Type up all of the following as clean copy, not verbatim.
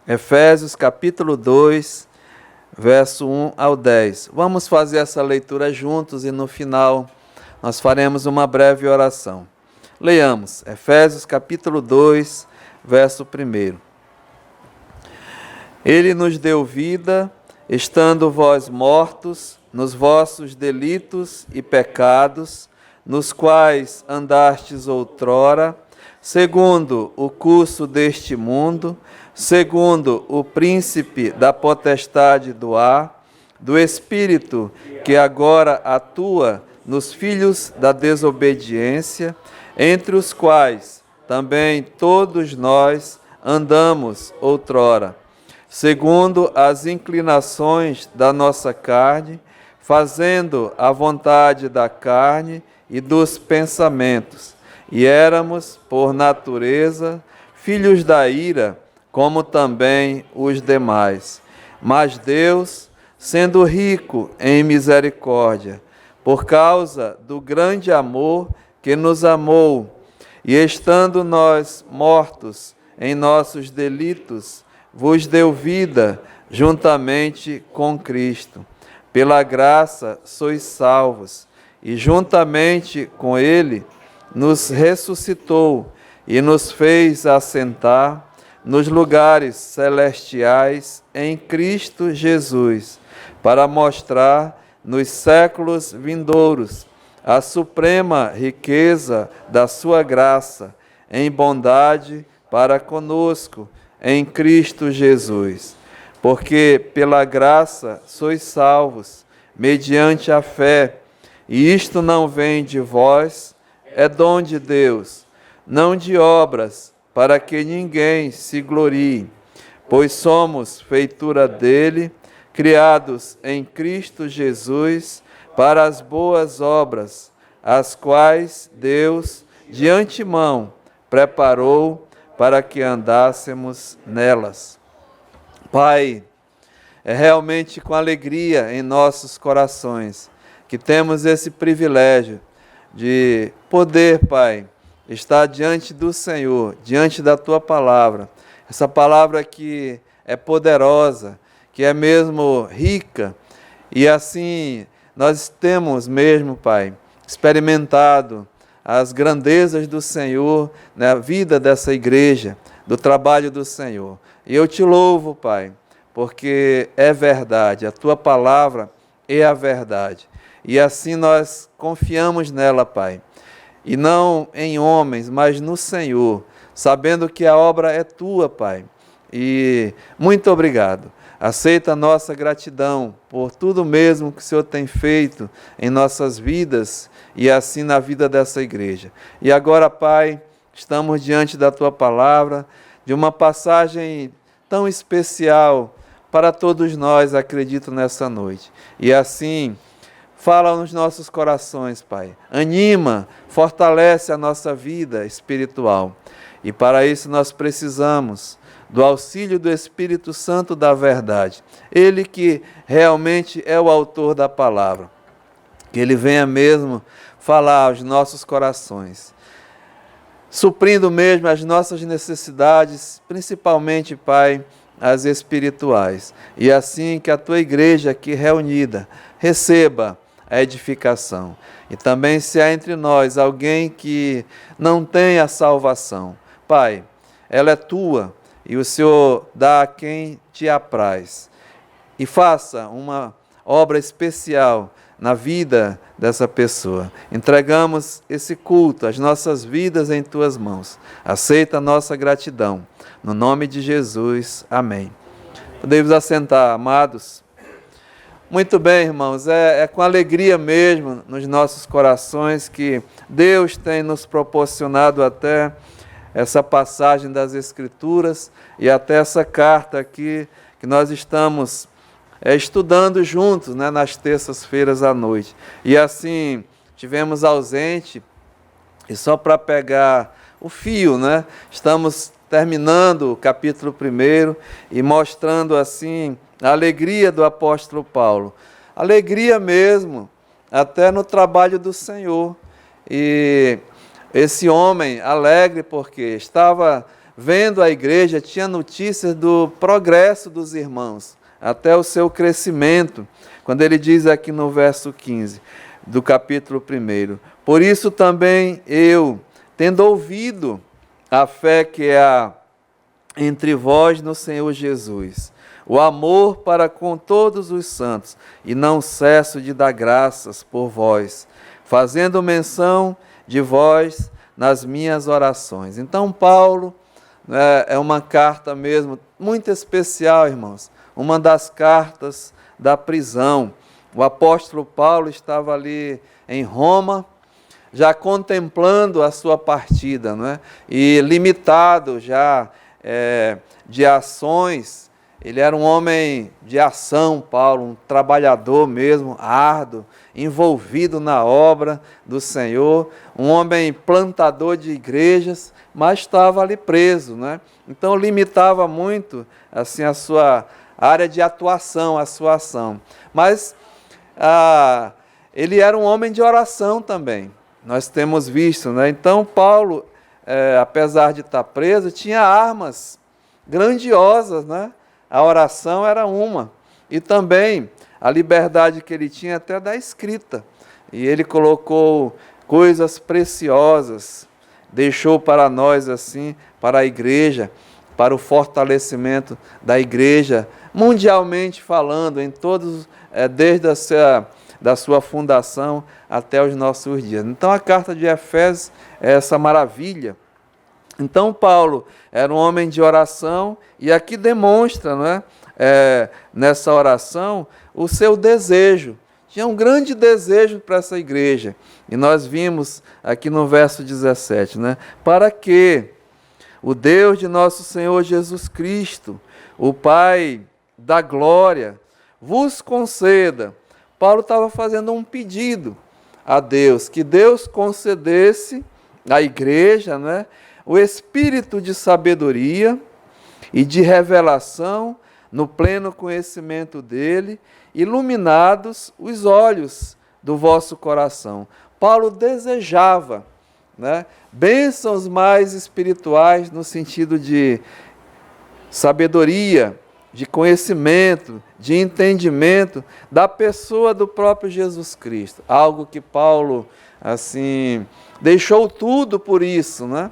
Efésios capítulo 2, verso 1 ao 10. Vamos fazer essa leitura juntos e no final nós faremos uma breve oração. Leiamos, Efésios capítulo 2, verso 1. Ele nos deu vida, estando vós mortos nos vossos delitos e pecados, nos quais andastes outrora, segundo o curso deste mundo, segundo o príncipe da potestade do ar, do Espírito que agora atua nos filhos da desobediência, entre os quais também todos nós andamos outrora, segundo as inclinações da nossa carne, fazendo a vontade da carne e dos pensamentos, e éramos, por natureza, filhos da ira, como também os demais. Mas Deus, sendo rico em misericórdia, por causa do grande amor que nos amou, e estando nós mortos em nossos delitos, vos deu vida juntamente com Cristo. Pela graça sois salvos, e juntamente com Ele nos ressuscitou e nos fez assentar nos lugares celestiais em Cristo Jesus, para mostrar nos séculos vindouros a suprema riqueza da sua graça em bondade para conosco em Cristo Jesus. Porque pela graça sois salvos, mediante a fé, e isto não vem de vós, é dom de Deus, não de obras, para que ninguém se glorie, pois somos feitura dele, criados em Cristo Jesus, para as boas obras, as quais Deus, de antemão, preparou para que andássemos nelas. Pai, é realmente com alegria em nossos corações que temos esse privilégio de poder, Pai, estar diante do Senhor, diante da Tua palavra. Essa palavra que é poderosa, que é mesmo rica, e assim nós temos mesmo, Pai, experimentado as grandezas do Senhor na vida dessa igreja, do trabalho do Senhor. E eu te louvo, Pai, porque é verdade, a Tua palavra é a verdade. E assim nós confiamos nela, Pai. E não em homens, mas no Senhor, sabendo que a obra é Tua, Pai. E muito obrigado. Aceita a nossa gratidão por tudo mesmo que o Senhor tem feito em nossas vidas e assim na vida dessa igreja. E agora, Pai, estamos diante da Tua palavra, de uma passagem tão especial para todos nós, acredito, nessa noite. E assim, fala nos nossos corações, Pai. Anima, fortalece a nossa vida espiritual. E para isso nós precisamos do auxílio do Espírito Santo da verdade. Ele que realmente é o autor da palavra. Que Ele venha mesmo falar aos nossos corações, suprindo mesmo as nossas necessidades, principalmente, Pai, as espirituais. E assim que a Tua igreja aqui reunida receba a edificação. E também se há entre nós alguém que não tem a salvação, Pai, ela é Tua e o Senhor dá a quem te apraz. E faça uma obra especial na vida dessa pessoa. Entregamos esse culto, as nossas vidas em Tuas mãos. Aceita a nossa gratidão. No nome de Jesus, amém. Podemos assentar, amados. Muito bem, irmãos, é com alegria mesmo nos nossos corações que Deus tem nos proporcionado até essa passagem das Escrituras e até essa carta aqui que nós estamos estudando juntos, né, nas terças-feiras à noite. E assim, tivemos ausente, e só para pegar o fio, né, estamos terminando o capítulo 1 e mostrando assim a alegria do apóstolo Paulo. Alegria mesmo, até no trabalho do Senhor. E esse homem alegre porque estava vendo a igreja, tinha notícias do progresso dos irmãos, até o seu crescimento, quando ele diz aqui no verso 15, do capítulo 1, por isso também eu, tendo ouvido a fé que há entre vós no Senhor Jesus, o amor para com todos os santos, e não cesso de dar graças por vós, fazendo menção de vós nas minhas orações. Então, Paulo, é uma carta mesmo muito especial, irmãos, uma das cartas da prisão. O apóstolo Paulo estava ali em Roma, já contemplando a sua partida, não é? E limitado já de ações. Ele era um homem de ação, Paulo, um trabalhador mesmo, árduo, envolvido na obra do Senhor, um homem plantador de igrejas, mas estava ali preso, né? Então limitava muito assim a sua área de atuação, a sua ação. Mas ele era um homem de oração também, nós temos visto, né? Então Paulo, apesar de estar preso, tinha armas grandiosas, né? A oração era uma, e também a liberdade que ele tinha até da escrita, e ele colocou coisas preciosas, deixou para nós assim, para a igreja, para o fortalecimento da igreja, mundialmente falando, em todos, desde da sua fundação até os nossos dias. Então a carta de Efésios é essa maravilha. Então Paulo era um homem de oração, e aqui demonstra, não é? Nessa oração, o seu desejo. Tinha um grande desejo para essa igreja. E nós vimos aqui no verso 17, né? Para que o Deus de nosso Senhor Jesus Cristo, o Pai da glória, vos conceda. Paulo estava fazendo um pedido a Deus, que Deus concedesse à igreja, né, o espírito de sabedoria e de revelação no pleno conhecimento dele, iluminados os olhos do vosso coração. Paulo desejava, né, bênçãos mais espirituais no sentido de sabedoria, de conhecimento, de entendimento da pessoa do próprio Jesus Cristo. Algo que Paulo, assim, deixou tudo por isso, né?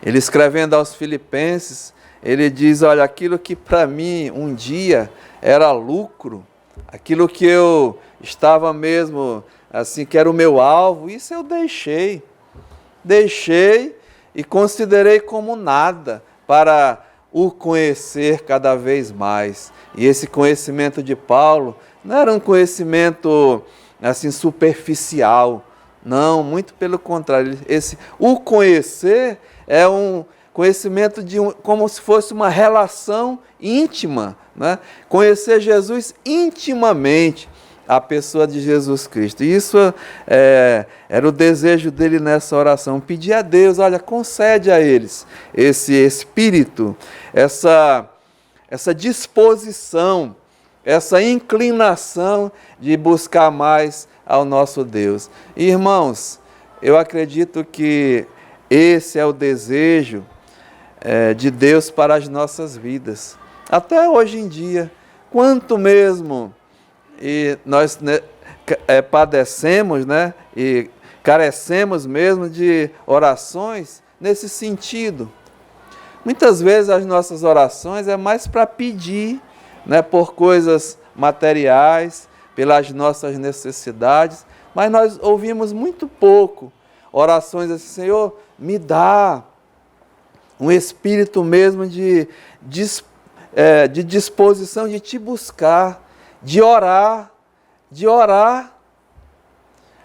Ele escrevendo aos Filipenses, ele diz, olha, aquilo que para mim um dia era lucro, aquilo que eu estava mesmo, assim, que era o meu alvo, isso eu deixei e considerei como nada para o conhecer cada vez mais. E esse conhecimento de Paulo não era um conhecimento assim superficial, não, muito pelo contrário. O conhecer é um conhecimento como se fosse uma relação íntima, né? Conhecer Jesus intimamente, a pessoa de Jesus Cristo. E isso era o desejo dele nessa oração, pedir a Deus, olha, concede a eles esse espírito, essa disposição, essa inclinação de buscar mais ao nosso Deus. E, irmãos, eu acredito que esse é o desejo de Deus para as nossas vidas. Até hoje em dia, quanto mesmo nós padecemos, né, e carecemos mesmo de orações nesse sentido. Muitas vezes as nossas orações é mais para pedir, né, por coisas materiais, pelas nossas necessidades, mas nós ouvimos muito pouco orações assim, Senhor, me dá um espírito mesmo de disposição de te buscar, de orar,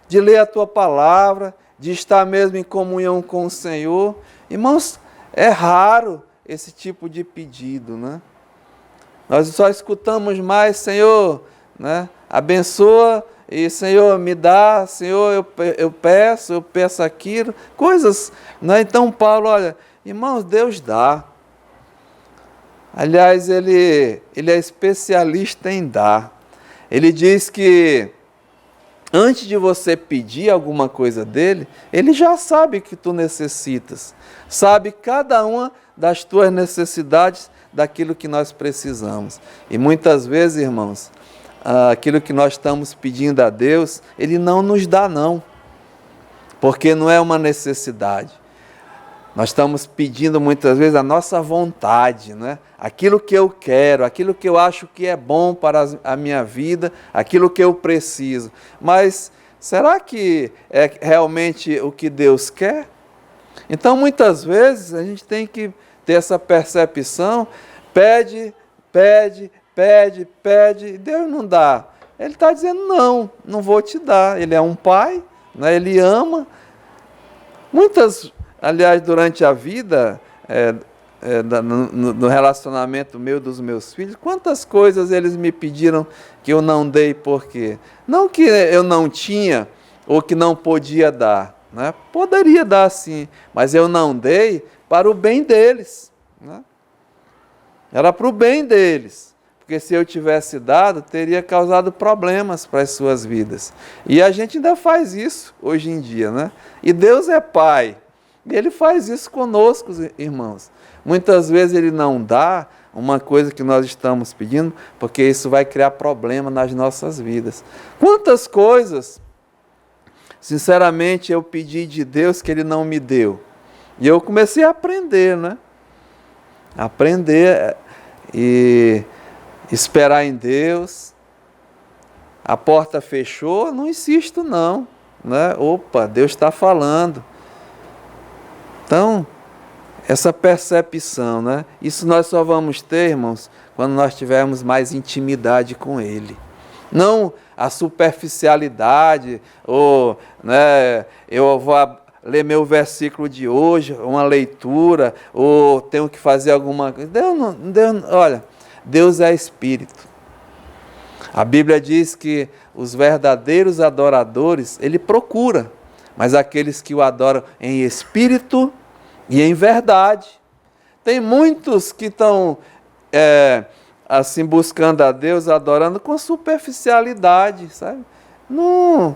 de ler a tua palavra, de estar mesmo em comunhão com o Senhor. Irmãos, é raro esse tipo de pedido, né? Nós só escutamos mais, Senhor, né, abençoa, e Senhor, me dá, Senhor, eu peço aquilo, coisas, né? Então Paulo, olha, irmãos, Deus dá. Aliás, ele é especialista em dar. Ele diz que Antes de você pedir alguma coisa dele, ele já sabe que tu necessitas. Sabe cada uma das tuas necessidades, daquilo que nós precisamos. E muitas vezes, irmãos, aquilo que nós estamos pedindo a Deus, ele não nos dá não. Porque não é uma necessidade. Nós estamos pedindo muitas vezes a nossa vontade, né? Aquilo que eu quero, aquilo que eu acho que é bom para a minha vida, aquilo que eu preciso. Mas será que é realmente o que Deus quer? Então, muitas vezes, a gente tem que ter essa percepção, pede, e Deus não dá. Ele está dizendo, não vou te dar. Ele é um pai, né? Ele ama. Aliás, durante a vida, no relacionamento meu dos meus filhos, quantas coisas eles me pediram que eu não dei, por quê? Não que eu não tinha ou que não podia dar, né? Poderia dar sim, mas eu não dei para o bem deles, né? Era para o bem deles, porque se eu tivesse dado, teria causado problemas para as suas vidas. E a gente ainda faz isso hoje em dia, né? E Deus é Pai. E Ele faz isso conosco, irmãos. Muitas vezes Ele não dá uma coisa que nós estamos pedindo, porque isso vai criar problema nas nossas vidas. Quantas coisas, sinceramente, eu pedi de Deus que Ele não me deu. E eu comecei a aprender, né? Aprender e esperar em Deus. A porta fechou, não insisto não, né? Opa, Deus está falando. Então, essa percepção, né? Isso nós só vamos ter, irmãos, quando nós tivermos mais intimidade com Ele. Não a superficialidade, ou, né, eu vou ler meu versículo de hoje, uma leitura, ou tenho que fazer alguma coisa. Olha, Deus é Espírito. A Bíblia diz que os verdadeiros adoradores, Ele procura, mas aqueles que o adoram em espírito e em verdade. Tem muitos que estão assim buscando a Deus, adorando com superficialidade, sabe? Não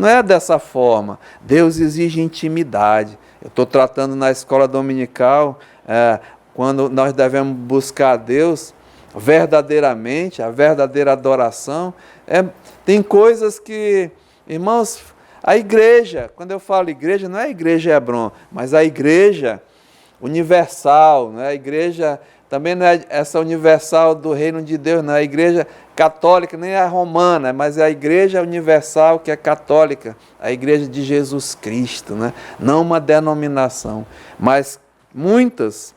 é dessa forma. Deus exige intimidade. Eu estou tratando na escola dominical, quando nós devemos buscar a Deus verdadeiramente, a verdadeira adoração. Tem coisas que, irmãos, a igreja, quando eu falo igreja, não é a igreja Hebron, mas a igreja universal, não é? A igreja também não é essa universal do reino de Deus, não é a igreja católica, nem a romana, mas é a igreja universal que é católica, a igreja de Jesus Cristo, né? Não uma denominação, mas muitas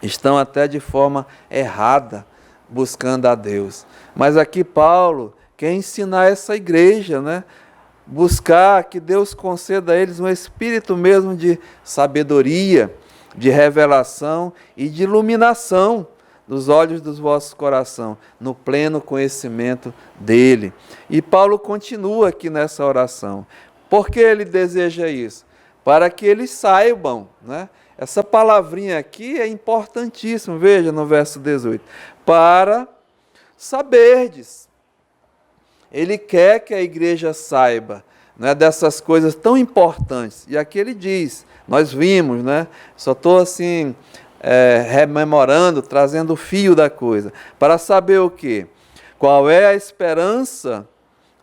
estão até de forma errada buscando a Deus. Mas aqui Paulo quer ensinar essa igreja, né? Buscar que Deus conceda a eles um espírito mesmo de sabedoria, de revelação e de iluminação dos olhos dos vossos corações, no pleno conhecimento dele. E Paulo continua aqui nessa oração. Por que ele deseja isso? Para que eles saibam, né? Essa palavrinha aqui é importantíssima, veja no verso 18. Para saberdes. Ele quer que a igreja saiba, né, dessas coisas tão importantes. E aqui ele diz, nós vimos, né? Só estou assim, rememorando, trazendo o fio da coisa. Para saber o quê? Qual é a esperança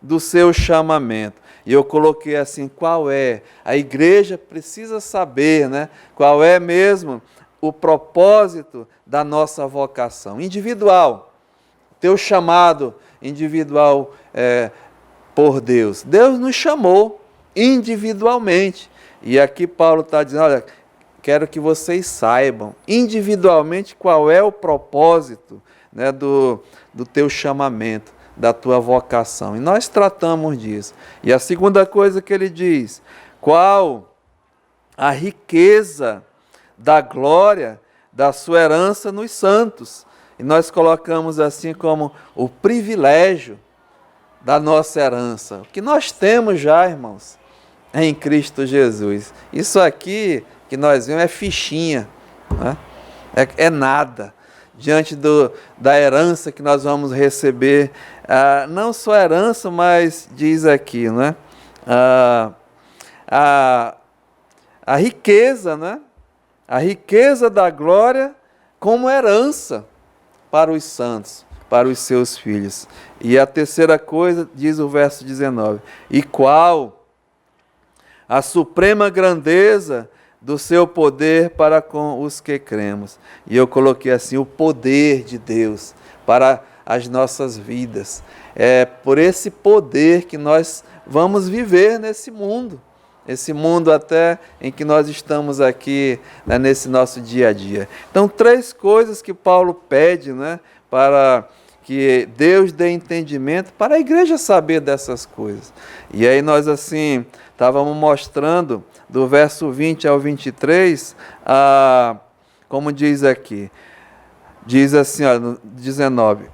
do seu chamamento? E eu coloquei assim, qual é? A igreja precisa saber, né? Qual é mesmo o propósito da nossa vocação individual. Teu chamado individual por Deus. Deus nos chamou individualmente. E aqui Paulo está dizendo, olha, quero que vocês saibam individualmente qual é o propósito, né, do teu chamamento, da tua vocação. E nós tratamos disso. E a segunda coisa que ele diz, qual a riqueza da glória da sua herança nos santos. E nós colocamos assim como o privilégio da nossa herança. O que nós temos já, irmãos, em Cristo Jesus. Isso aqui que nós vemos é fichinha, né? É nada diante da herança que nós vamos receber, não só herança, mas diz aqui, né? A riqueza, né? A riqueza da glória como herança para os santos, para os seus filhos. E a terceira coisa, diz o verso 19, e qual a suprema grandeza do seu poder para com os que cremos. E eu coloquei assim, o poder de Deus para as nossas vidas. É por esse poder que nós vamos viver nesse mundo. Esse mundo até em que nós estamos aqui, né, nesse nosso dia a dia. Então, 3 coisas que Paulo pede, né, para que Deus dê entendimento para a igreja saber dessas coisas. E aí nós assim estávamos mostrando do verso 20 ao 23, como diz aqui, diz assim, olha, no 19,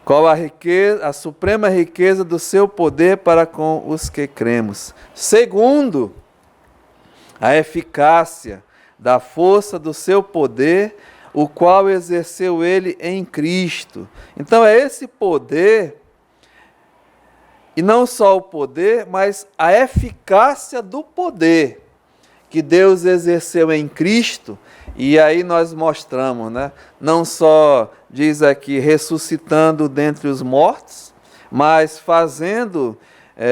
qual a riqueza, a suprema riqueza do seu poder para com os que cremos. Segundo, a eficácia da força do seu poder, o qual exerceu ele em Cristo. Então é esse poder, e não só o poder, mas a eficácia do poder que Deus exerceu em Cristo. E aí nós mostramos, né? Não só, diz aqui, ressuscitando dentre os mortos, mas fazendo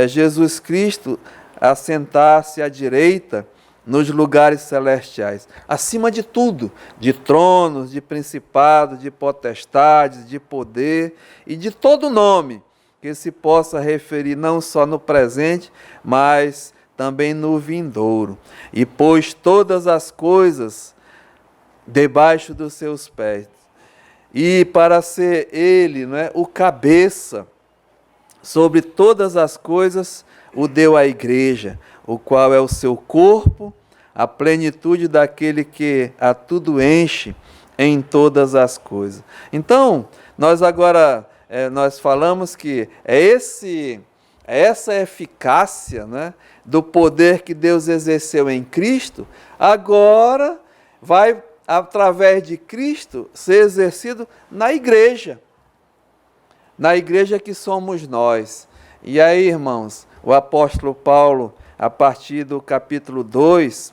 Jesus Cristo assentar-se à direita nos lugares celestiais, acima de tudo, de tronos, de principados, de potestades, de poder e de todo nome que se possa referir não só no presente, mas também no vindouro. E pôs todas as coisas debaixo dos seus pés. E para ser ele, né, o cabeça sobre todas as coisas, o deu à igreja, o qual é o seu corpo, a plenitude daquele que a tudo enche em todas as coisas. Então, nós agora nós falamos que essa eficácia, né, do poder que Deus exerceu em Cristo, agora vai, através de Cristo, ser exercido na igreja que somos nós. E aí, irmãos, o apóstolo Paulo, a partir do capítulo 2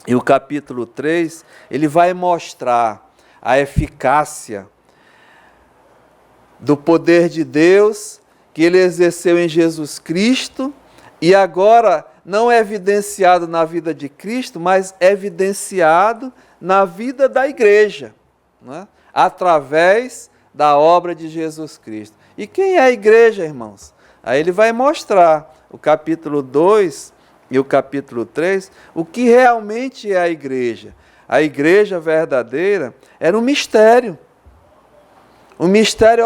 e o capítulo 3, ele vai mostrar a eficácia do poder de Deus que ele exerceu em Jesus Cristo, e agora não é evidenciado na vida de Cristo, mas é evidenciado na vida da igreja, né? Através da obra de Jesus Cristo. E quem é a igreja, irmãos? Aí ele vai mostrar, o capítulo 2 e o capítulo 3, o que realmente é a igreja. A igreja verdadeira era um mistério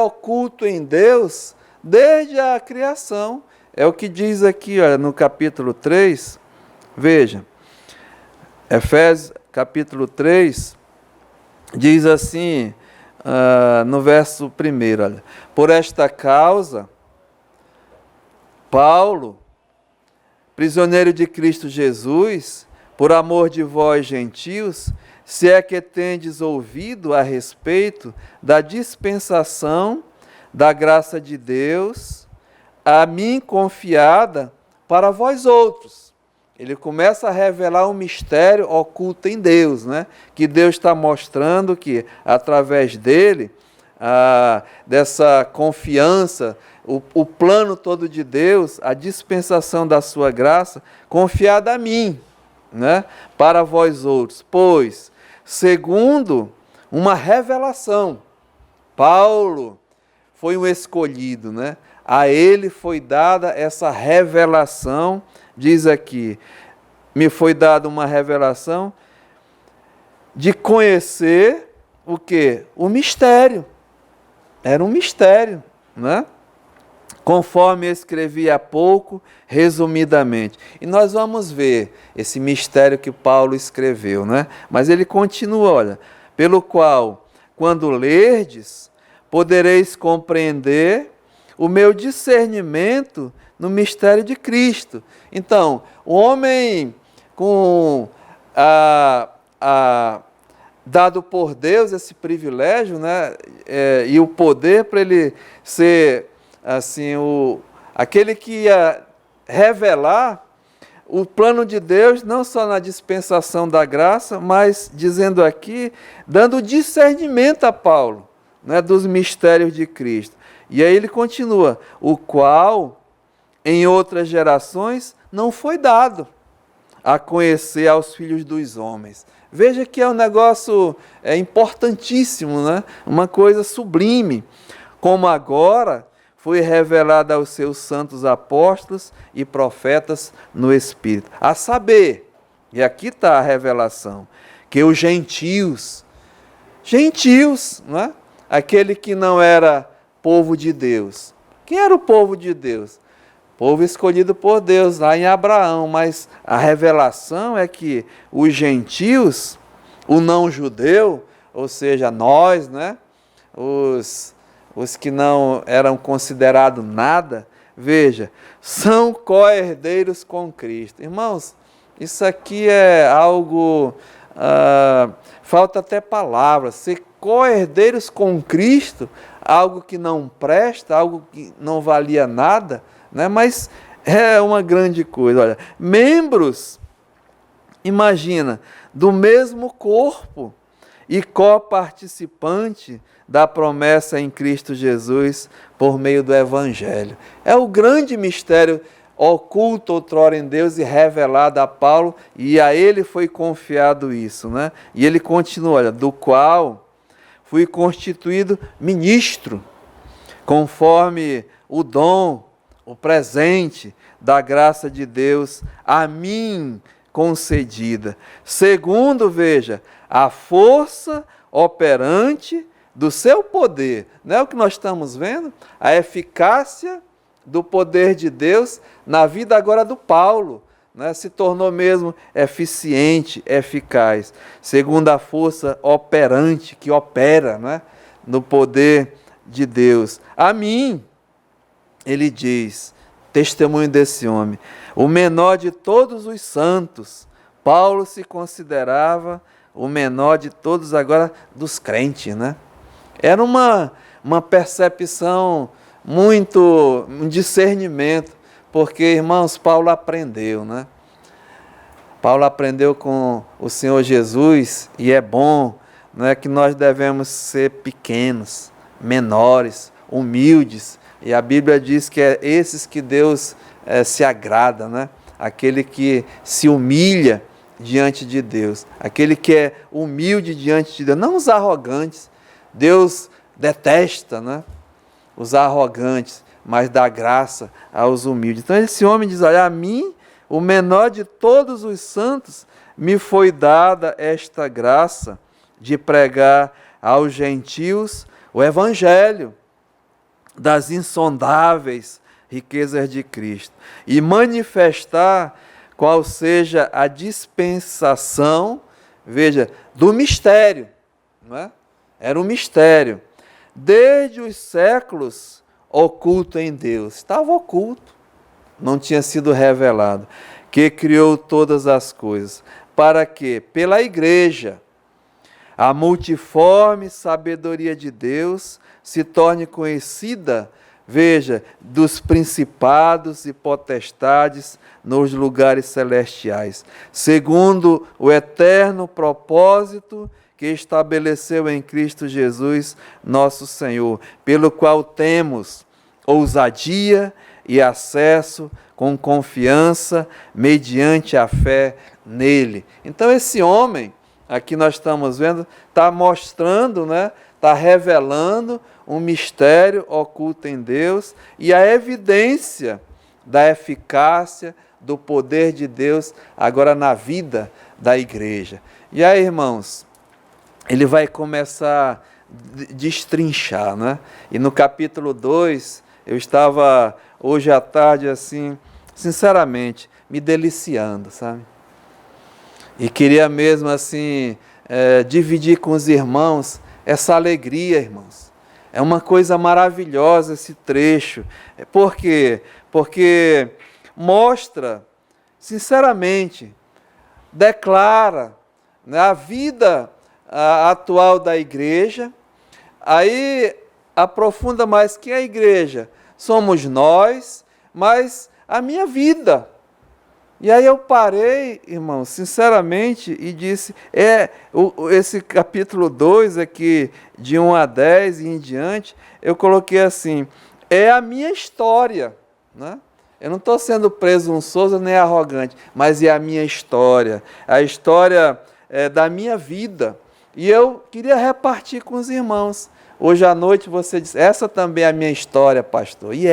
oculto em Deus desde a criação. É o que diz aqui, olha, no capítulo 3, veja, Efésios capítulo 3, diz assim, no verso 1, olha, por esta causa, Paulo, prisioneiro de Cristo Jesus, por amor de vós gentios, se é que tendes ouvido a respeito da dispensação da graça de Deus, a mim confiada para vós outros. Ele começa a revelar um mistério oculto em Deus, né? Que Deus está mostrando que, através dele, dessa confiança, o plano todo de Deus, a dispensação da sua graça, confiada a mim, né? Para vós outros. Pois, segundo uma revelação, Paulo foi um escolhido, né? A ele foi dada essa revelação, diz aqui, me foi dada uma revelação de conhecer o quê? O mistério. Era um mistério, né? Conforme eu escrevi há pouco, resumidamente. E nós vamos ver esse mistério que Paulo escreveu, né? Mas ele continua, olha, pelo qual, quando lerdes, podereis compreender o meu discernimento no mistério de Cristo. Então, o homem com dado por Deus esse privilégio, né, e o poder para ele ser assim aquele que ia revelar o plano de Deus, não só na dispensação da graça, mas dizendo aqui, dando discernimento a Paulo, né, dos mistérios de Cristo. E aí ele continua, o qual em outras gerações não foi dado a conhecer aos filhos dos homens. Veja que é um negócio importantíssimo, né? Uma coisa sublime, como agora foi revelada aos seus santos apóstolos e profetas no Espírito. A saber, e aqui está a revelação, que os gentios, não é? Aquele que não era povo de Deus. Quem era o povo de Deus? Povo escolhido por Deus, lá em Abraão, mas a revelação é que os gentios, o não-judeu, ou seja, nós, né? Os que não eram considerados nada, veja, são co-herdeiros com Cristo. Irmãos, isso aqui é algo, falta até palavras, ser co-herdeiros com Cristo, algo que não presta, algo que não valia nada, né? Mas é uma grande coisa. Olha, membros, imagina, do mesmo corpo e coparticipante da promessa em Cristo Jesus por meio do Evangelho. É o grande mistério oculto outrora em Deus e revelado a Paulo, e a ele foi confiado isso, né? E ele continua, olha, do qual fui constituído ministro, conforme o dom, o presente da graça de Deus a mim concedida, segundo, veja, a força operante do seu poder. Não é o que nós estamos vendo? A eficácia do poder de Deus na vida agora do Paulo, né? Se tornou mesmo eficiente, eficaz, segundo a força operante que opera, né? No poder de Deus. A mim, ele diz, testemunho desse homem, o menor de todos os santos. Paulo se considerava o menor de todos agora dos crentes, né? Era uma percepção muito, um discernimento, porque, irmãos, Paulo aprendeu, né? Paulo aprendeu com o Senhor Jesus, e é bom, né, que nós devemos ser pequenos, menores, humildes, e a Bíblia diz que é esses que Deus se agrada, né? Aquele que se humilha diante de Deus, aquele que é humilde diante de Deus, não os arrogantes. Deus detesta, né, os arrogantes, mas dá graça aos humildes. Então esse homem diz, olha, a mim, o menor de todos os santos, me foi dada esta graça de pregar aos gentios o Evangelho das insondáveis riquezas de Cristo e manifestar qual seja a dispensação, veja, do mistério, não é? Era um mistério, desde os séculos oculto em Deus, estava oculto, não tinha sido revelado, que criou todas as coisas, para que, pela igreja, a multiforme sabedoria de Deus se torne conhecida, veja, dos principados e potestades nos lugares celestiais, segundo o eterno propósito que estabeleceu em Cristo Jesus, nosso Senhor, pelo qual temos ousadia e acesso com confiança, mediante a fé nele. Então esse homem, aqui nós estamos vendo, está mostrando, né, está revelando um mistério oculto em Deus e a evidência da eficácia do poder de Deus agora na vida da igreja. E aí, irmãos, ele vai começar a destrinchar, né? E no capítulo 2, eu estava hoje à tarde, assim, sinceramente, me deliciando, sabe? E queria mesmo, assim, dividir com os irmãos essa alegria, irmãos. É uma coisa maravilhosa esse trecho. Por quê? Porque mostra, sinceramente, declara, né, a vida atual da igreja. Aí aprofunda mais que a igreja somos nós, mas a minha vida. E aí eu parei, irmão, sinceramente, e disse, esse capítulo 2 aqui, de 1 a 10 e em diante, eu coloquei assim, é a minha história, né? Eu não estou sendo presunçoso nem arrogante, mas é a minha história, a história da minha vida. E eu queria repartir com os irmãos. Hoje à noite você disse, essa também é a minha história, pastor. E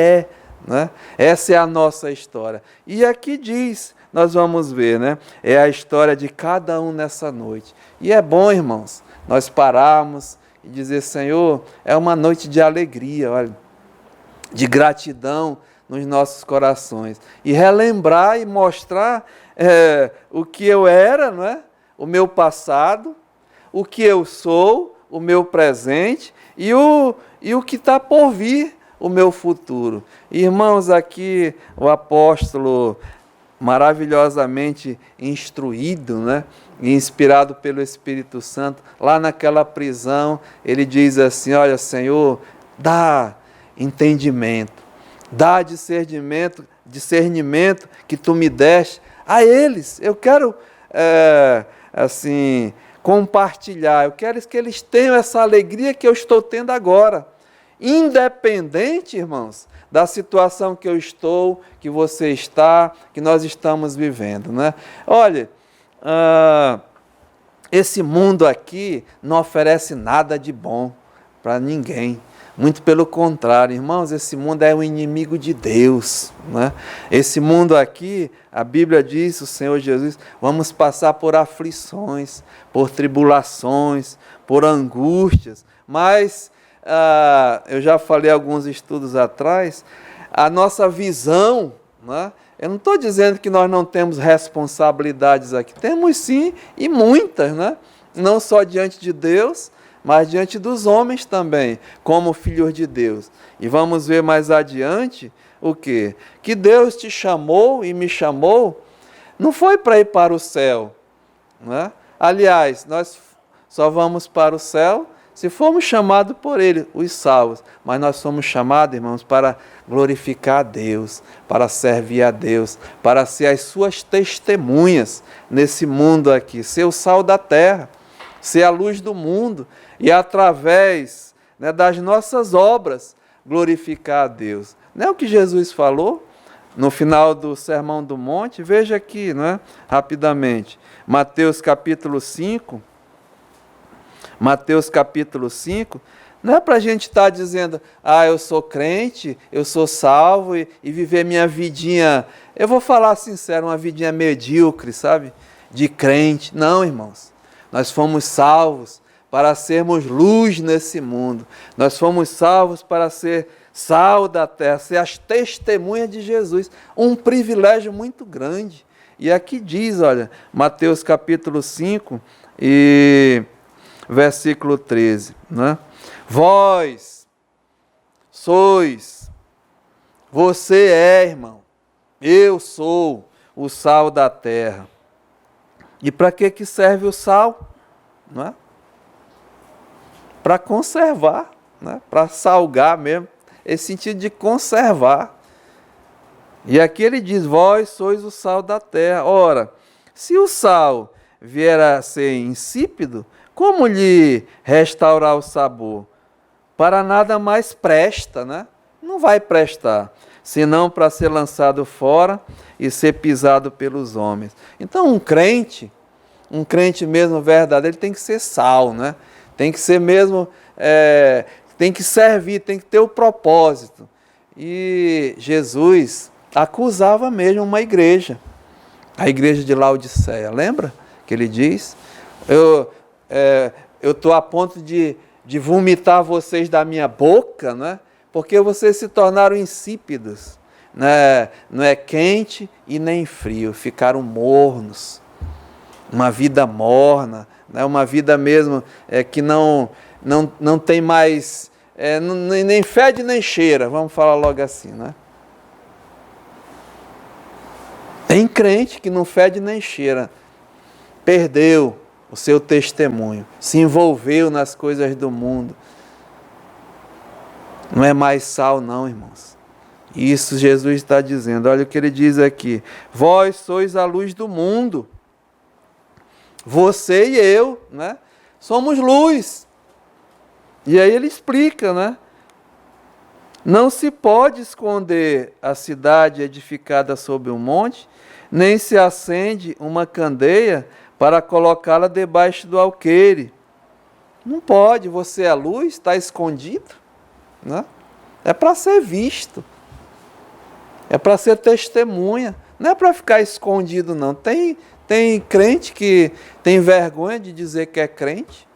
né? Essa é a nossa história. E aqui diz, nós vamos ver, né? É a história de cada um nessa noite. E é bom, irmãos, nós pararmos e dizer, Senhor, é uma noite de alegria, olha, de gratidão nos nossos corações. E relembrar e mostrar o que eu era, não é? O meu passado, o que eu sou, o meu presente e o que está por vir, o meu futuro. Irmãos, aqui o apóstolo, maravilhosamente instruído, né? E inspirado pelo Espírito Santo, lá naquela prisão, ele diz assim, olha, Senhor, dá entendimento, dá discernimento que tu me deste a eles. Eu quero, assim, compartilhar, eu quero que eles tenham essa alegria que eu estou tendo agora. Independente, irmãos, da situação que eu estou, que você está, que nós estamos vivendo, né? Olha, esse mundo aqui não oferece nada de bom para ninguém. Muito pelo contrário, irmãos, esse mundo é um inimigo de Deus, né? Esse mundo aqui, a Bíblia diz, o Senhor Jesus, vamos passar por aflições, por tribulações, por angústias, mas eu já falei alguns estudos atrás, a nossa visão, né? Eu não estou dizendo que nós não temos responsabilidades aqui, temos sim, e muitas, né? Não só diante de Deus, mas diante dos homens também, como filhos de Deus. E vamos ver mais adiante o quê? Que Deus te chamou e me chamou, não foi para ir para o céu, né? Aliás, nós só vamos para o céu se formos chamados por Ele, os salvos. Mas nós somos chamados, irmãos, para glorificar a Deus, para servir a Deus, para ser as suas testemunhas nesse mundo aqui, ser o sal da terra, ser a luz do mundo e através, né, das nossas obras glorificar a Deus. Não é o que Jesus falou no final do Sermão do Monte? Veja aqui, né, rapidamente, Mateus capítulo 5, não é para a gente estar dizendo, eu sou crente, eu sou salvo e viver minha vidinha, eu vou falar sincero, uma vidinha medíocre, sabe, de crente. Não, irmãos, nós fomos salvos para sermos luz nesse mundo, nós fomos salvos para ser sal da terra, ser as testemunhas de Jesus, um privilégio muito grande. E aqui diz, olha, Mateus capítulo 5 e versículo 13, né? Vós sois, você é, irmão, eu sou o sal da terra. E para que serve o sal? Não é? Para conservar, né? Para salgar mesmo, esse sentido de conservar. E aqui ele diz, vós sois o sal da terra. Ora, se o sal vier a ser insípido, como lhe restaurar o sabor? Para nada mais presta, né? Não vai prestar, senão para ser lançado fora e ser pisado pelos homens. Então um crente mesmo verdadeiro, ele tem que ser sal, né? Tem que ser mesmo, tem que servir, tem que ter o propósito. E Jesus acusava mesmo uma igreja, a igreja de Laodiceia, lembra que ele diz? Eu estou a ponto de vomitar vocês da minha boca, né? Porque vocês se tornaram insípidos, né? Não é quente e nem frio, ficaram mornos, uma vida morna, né? Uma vida mesmo que não tem mais, nem fede nem cheira, vamos falar logo assim, né? Tem crente que não fede nem cheira, perdeu o seu testemunho, se envolveu nas coisas do mundo. Não é mais sal não, irmãos. Isso Jesus está dizendo. Olha o que ele diz aqui. Vós sois a luz do mundo. Você e eu, né? Somos luz. E aí ele explica, né? Não se pode esconder a cidade edificada sobre um monte, nem se acende uma candeia para colocá-la debaixo do alqueire. Não pode, você é a luz, está escondido, né? É para ser visto, é para ser testemunha, não é para ficar escondido não. Tem crente que tem vergonha de dizer que é crente,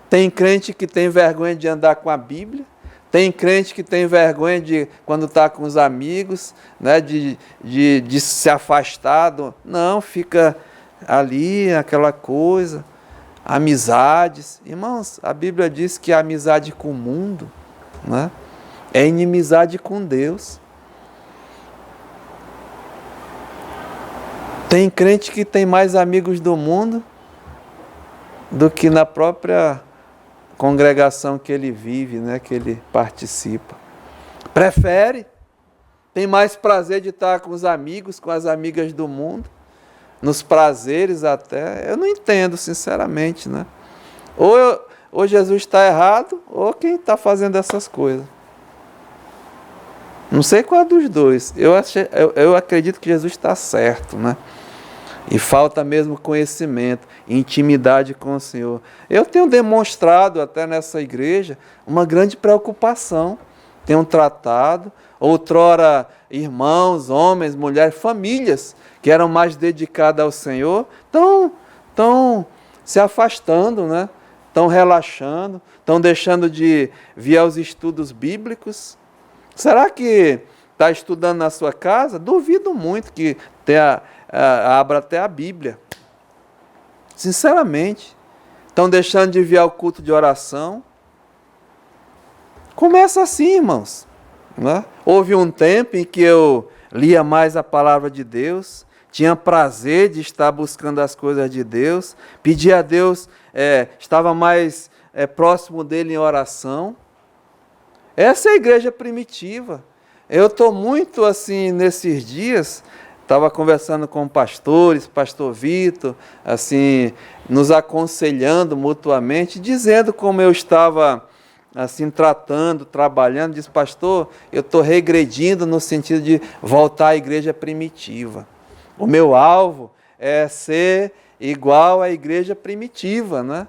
tem crente que tem vergonha de andar com a Bíblia, tem crente que tem vergonha de, quando está com os amigos, né, de se afastar. Não, fica ali, aquela coisa, amizades. Irmãos, a Bíblia diz que a amizade com o mundo, né, é inimizade com Deus. Tem crente que tem mais amigos do mundo do que na própria congregação que ele vive, né, que ele participa. Prefere, tem mais prazer de estar com os amigos, com as amigas do mundo, nos prazeres até. Eu não entendo, sinceramente, né? Ou Jesus está errado, ou quem está fazendo essas coisas. Não sei qual dos dois. Eu acredito que Jesus está certo, né? E falta mesmo conhecimento, intimidade com o Senhor. Eu tenho demonstrado até nessa igreja uma grande preocupação. Tenho tratado, outrora irmãos, homens, mulheres, famílias que eram mais dedicadas ao Senhor, estão se afastando, né? Estão relaxando, estão deixando de vir aos estudos bíblicos. Será que está estudando na sua casa? Duvido muito que abra até a Bíblia. Sinceramente. Estão deixando de vir ao culto de oração. Começa assim, irmãos. Né? Houve um tempo em que eu lia mais a palavra de Deus, tinha prazer de estar buscando as coisas de Deus, pedia a Deus, estava mais próximo dele em oração. Essa é a igreja primitiva. Eu estou muito assim nesses dias, estava conversando com pastores, pastor Vitor, assim, nos aconselhando mutuamente, dizendo como eu estava assim tratando, trabalhando. Diz: pastor, eu estou regredindo no sentido de voltar à igreja primitiva. O meu alvo é ser igual à igreja primitiva, né?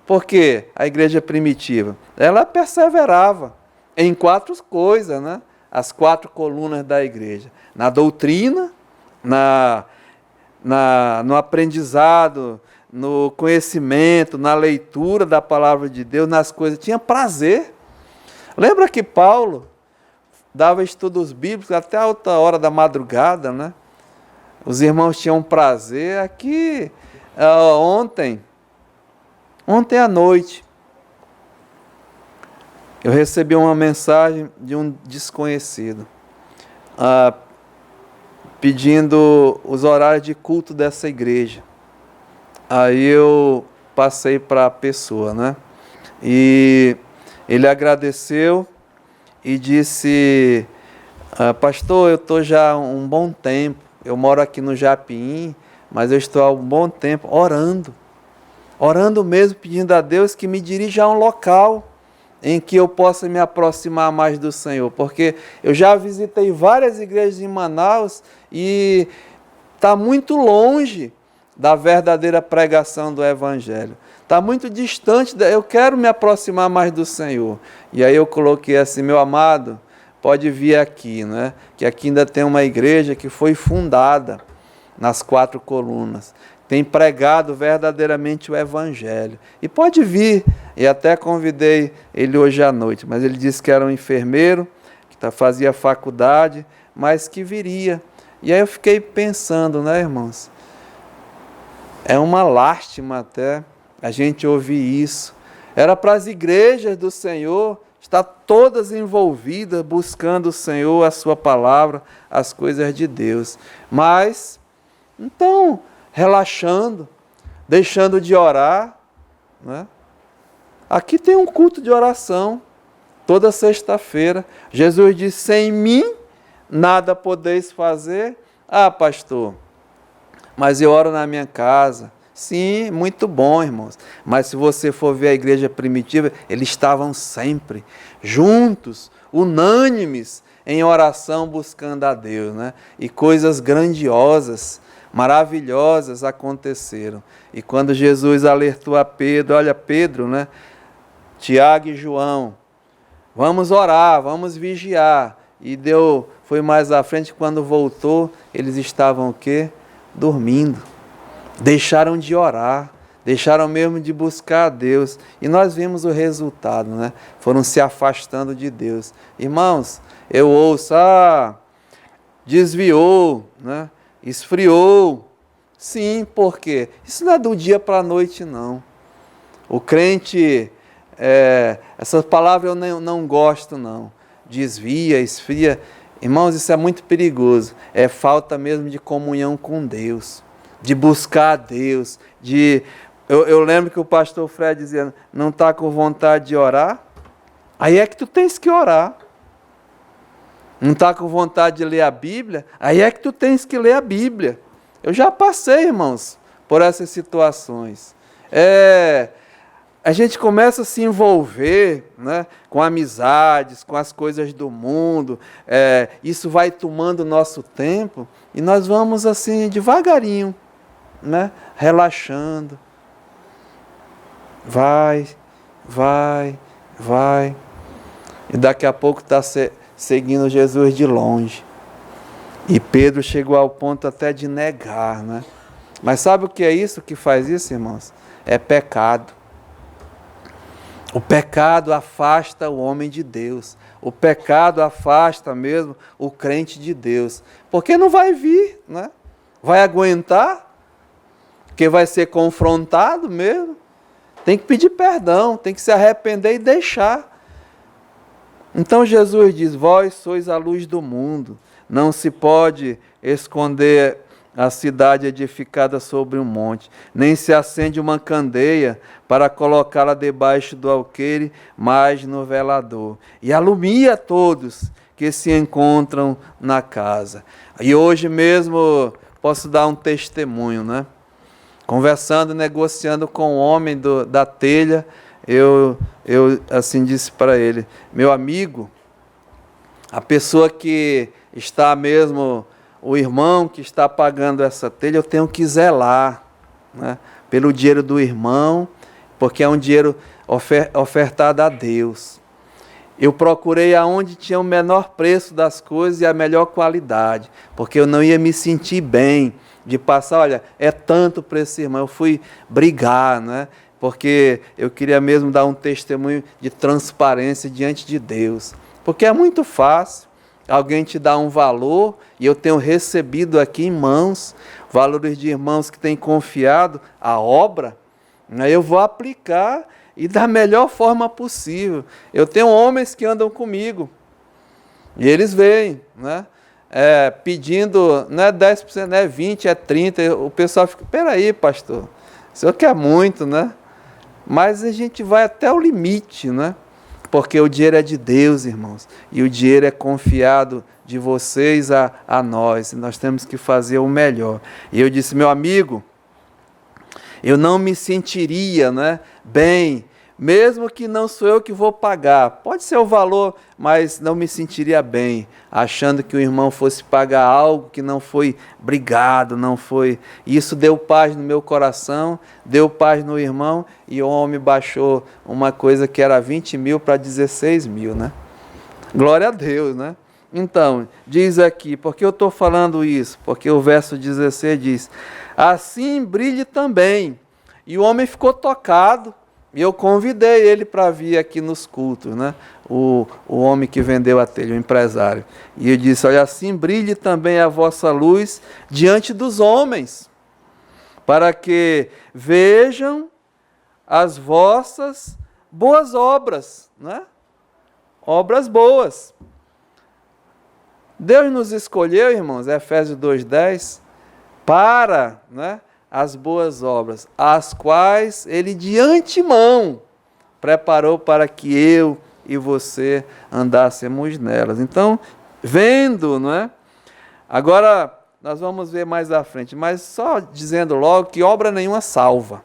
Porque a igreja primitiva, ela perseverava em 4 coisas, né? As 4 colunas da igreja: na doutrina, no aprendizado, no conhecimento, na leitura da palavra de Deus, nas coisas. Tinha prazer. Lembra que Paulo dava estudos bíblicos até a alta hora da madrugada, né? Os irmãos tinham prazer. Aqui, ontem à noite, eu recebi uma mensagem de um desconhecido, pedindo os horários de culto dessa igreja. Aí eu passei para a pessoa, né? E ele agradeceu e disse: pastor, eu estou já há um bom tempo, eu moro aqui no Japim, mas eu estou há um bom tempo orando mesmo, pedindo a Deus que me dirija a um local em que eu possa me aproximar mais do Senhor, porque eu já visitei várias igrejas em Manaus e está muito longe da verdadeira pregação do Evangelho. Está muito distante, eu quero me aproximar mais do Senhor. E aí eu coloquei assim: meu amado, pode vir aqui, né? Que aqui ainda tem uma igreja que foi fundada nas 4 colunas. Tem pregado verdadeiramente o Evangelho. E pode vir. E até convidei ele hoje à noite, mas ele disse que era um enfermeiro, que fazia faculdade, mas que viria. E aí eu fiquei pensando, né, irmãos? É uma lástima até a gente ouvir isso. Era para as igrejas do Senhor estar todas envolvidas, buscando o Senhor, a sua palavra, as coisas de Deus. Mas, então, relaxando, deixando de orar, né? Aqui tem um culto de oração, toda sexta-feira. Jesus disse, sem mim nada podeis fazer. Ah, pastor, mas eu oro na minha casa. Sim, muito bom, irmãos. Mas se você for ver a igreja primitiva, eles estavam sempre juntos, unânimes, em oração buscando a Deus, né? E coisas grandiosas, maravilhosas aconteceram. E quando Jesus alertou a Pedro, olha Pedro, né? Tiago e João, vamos orar, vamos vigiar. E foi mais à frente, quando voltou, eles estavam o quê? Dormindo. Deixaram de orar, deixaram mesmo de buscar a Deus. E nós vimos o resultado, né? Foram se afastando de Deus. Irmãos, eu ouço, desviou, né? Esfriou. Sim, por quê? Isso não é do dia para a noite, não. O crente, essa palavra eu não gosto, não. Desvia, esfria. Irmãos, isso é muito perigoso. É falta mesmo de comunhão com Deus, de buscar a Deus. Eu lembro que o pastor Fred dizia, não está com vontade de orar? Aí é que tu tens que orar. Não está com vontade de ler a Bíblia? Aí é que tu tens que ler a Bíblia. Eu já passei, irmãos, por essas situações. A gente começa a se envolver, né, com amizades, com as coisas do mundo, isso vai tomando o nosso tempo, e nós vamos assim, devagarinho, né, relaxando. Vai. E daqui a pouco está seguindo Jesus de longe. E Pedro chegou ao ponto até de negar, né? Mas sabe o que é isso que faz isso, irmãos? É pecado. O pecado afasta o homem de Deus. O pecado afasta mesmo o crente de Deus. Porque não vai vir, né? Vai aguentar, porque vai ser confrontado mesmo. Tem que pedir perdão, tem que se arrepender e deixar. Então Jesus diz, vós sois a luz do mundo. Não se pode esconder a cidade edificada sobre um monte, nem se acende uma candeia para colocá-la debaixo do alqueire, mas no velador, e alumia todos que se encontram na casa. E hoje mesmo posso dar um testemunho, né? Conversando, negociando com o homem da telha, eu assim disse para ele, meu amigo, a pessoa que está mesmo, o irmão que está pagando essa telha, eu tenho que zelar, né, pelo dinheiro do irmão, porque é um dinheiro ofertado a Deus. Eu procurei aonde tinha o menor preço das coisas e a melhor qualidade, porque eu não ia me sentir bem de passar, olha, é tanto para esse irmão. Eu fui brigar, né? Porque eu queria mesmo dar um testemunho de transparência diante de Deus. Porque é muito fácil alguém te dar um valor, e eu tenho recebido aqui em mãos valores de irmãos que têm confiado a obra, né? Eu vou aplicar e da melhor forma possível. Eu tenho homens que andam comigo, e eles vêm, né? Pedindo, não é 10%, não é 20%, é 30%. O pessoal fica, peraí, pastor, o senhor quer muito, né? Mas a gente vai até o limite, né? Porque o dinheiro é de Deus, irmãos, e o dinheiro é confiado de vocês a nós, e nós temos que fazer o melhor. E eu disse, meu amigo, eu não me sentiria, né, bem, mesmo que não sou eu que vou pagar, pode ser o valor, mas não me sentiria bem, achando que o irmão fosse pagar algo que não foi brigado, não foi. Isso deu paz no meu coração, deu paz no irmão, e o homem baixou uma coisa que era 20 mil para 16 mil, né? Glória a Deus, né? Então, diz aqui, por que eu estou falando isso? Porque o verso 16 diz, assim brilhe também. E o homem ficou tocado, e eu convidei ele para vir aqui nos cultos, né? O homem que vendeu a telha, o empresário. E eu disse, olha, assim brilhe também a vossa luz diante dos homens, para que vejam as vossas boas obras, né? Obras boas. Deus nos escolheu, irmãos, Efésios 2:10, para, né, as boas obras, as quais Ele de antemão preparou para que eu e você andássemos nelas. Então, vendo, não é? Agora, nós vamos ver mais à frente, mas só dizendo logo que obra nenhuma salva.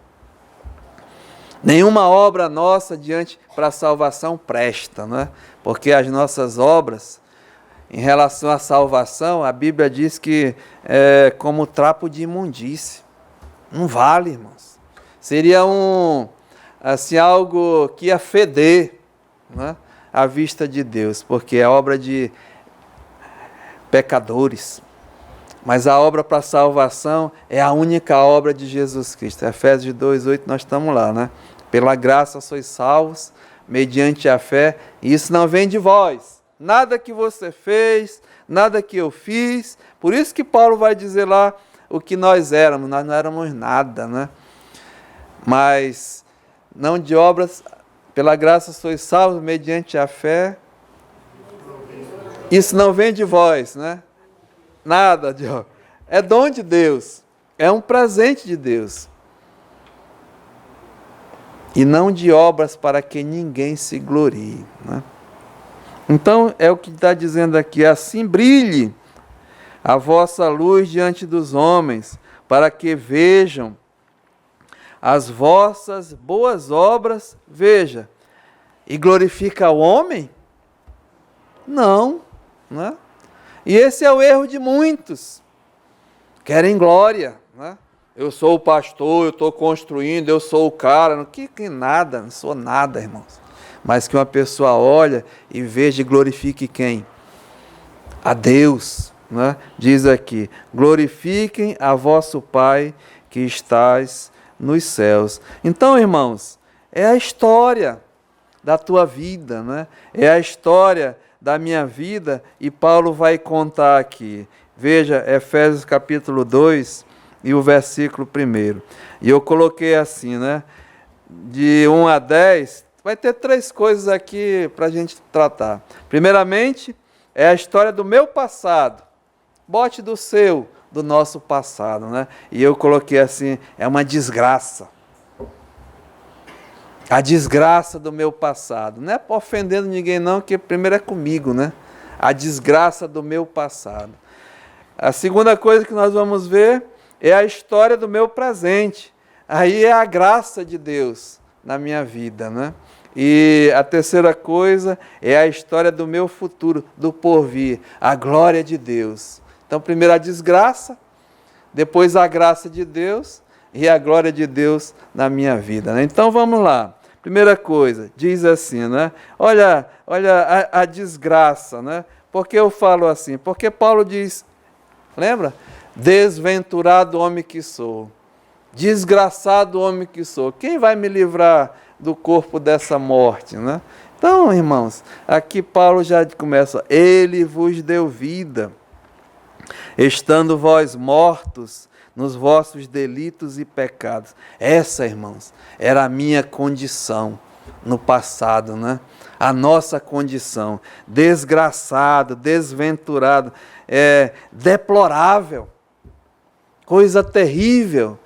Nenhuma obra nossa diante para a salvação presta, não é? Porque as nossas obras, em relação à salvação, a Bíblia diz que é como trapo de imundície. Não vale, irmãos. Seria assim, algo que ia feder, né, à vista de Deus, porque é obra de pecadores. Mas a obra para a salvação é a única obra de Jesus Cristo. Efésios 2:8, nós estamos lá, né? Pela graça sois salvos, mediante a fé, e isso não vem de vós. Nada que você fez, nada que eu fiz. Por isso que Paulo vai dizer lá o que nós não éramos nada, né? Mas não de obras, pela graça sois salvos mediante a fé. Isso não vem de vós, né? Nada de obra. É dom de Deus, é um presente de Deus. E não de obras para que ninguém se glorie, né? Então, é o que está dizendo aqui, assim brilhe a vossa luz diante dos homens, para que vejam as vossas boas obras, veja, e glorifica o homem? Não, né? E esse é o erro de muitos, querem glória, né? Eu sou o pastor, eu estou construindo, eu sou o cara, não nada, não sou nada, irmãos. Mas que uma pessoa olha e veja e glorifique quem? A Deus, né? Diz aqui, glorifiquem a vosso Pai que estás nos céus. Então, irmãos, é a história da tua vida, né? É a história da minha vida, e Paulo vai contar aqui. Veja, Efésios capítulo 2 e o versículo 1. E eu coloquei assim, né? De 1 a 10, vai ter 3 coisas aqui para a gente tratar. Primeiramente, é a história do meu passado. Bote do seu, do nosso passado, né? E eu coloquei assim, é uma desgraça. A desgraça do meu passado. Não é ofendendo ninguém não, que primeiro é comigo, né? A desgraça do meu passado. A segunda coisa que nós vamos ver é a história do meu presente. Aí é a graça de Deus na minha vida, né? E a terceira coisa é a história do meu futuro, do porvir, a glória de Deus. Então, primeiro a desgraça, depois a graça de Deus e a glória de Deus na minha vida, né? Então, vamos lá. Primeira coisa, diz assim, né? Olha a desgraça, né? Por que eu falo assim? Porque Paulo diz, lembra? Desventurado homem que sou, desgraçado homem que sou. Quem vai me livrar do corpo dessa morte, né? Então, irmãos, aqui Paulo já começa, ele vos deu vida, estando vós mortos nos vossos delitos e pecados. Essa, irmãos, era a minha condição no passado, né? A nossa condição, desgraçado, desventurado, deplorável, coisa terrível,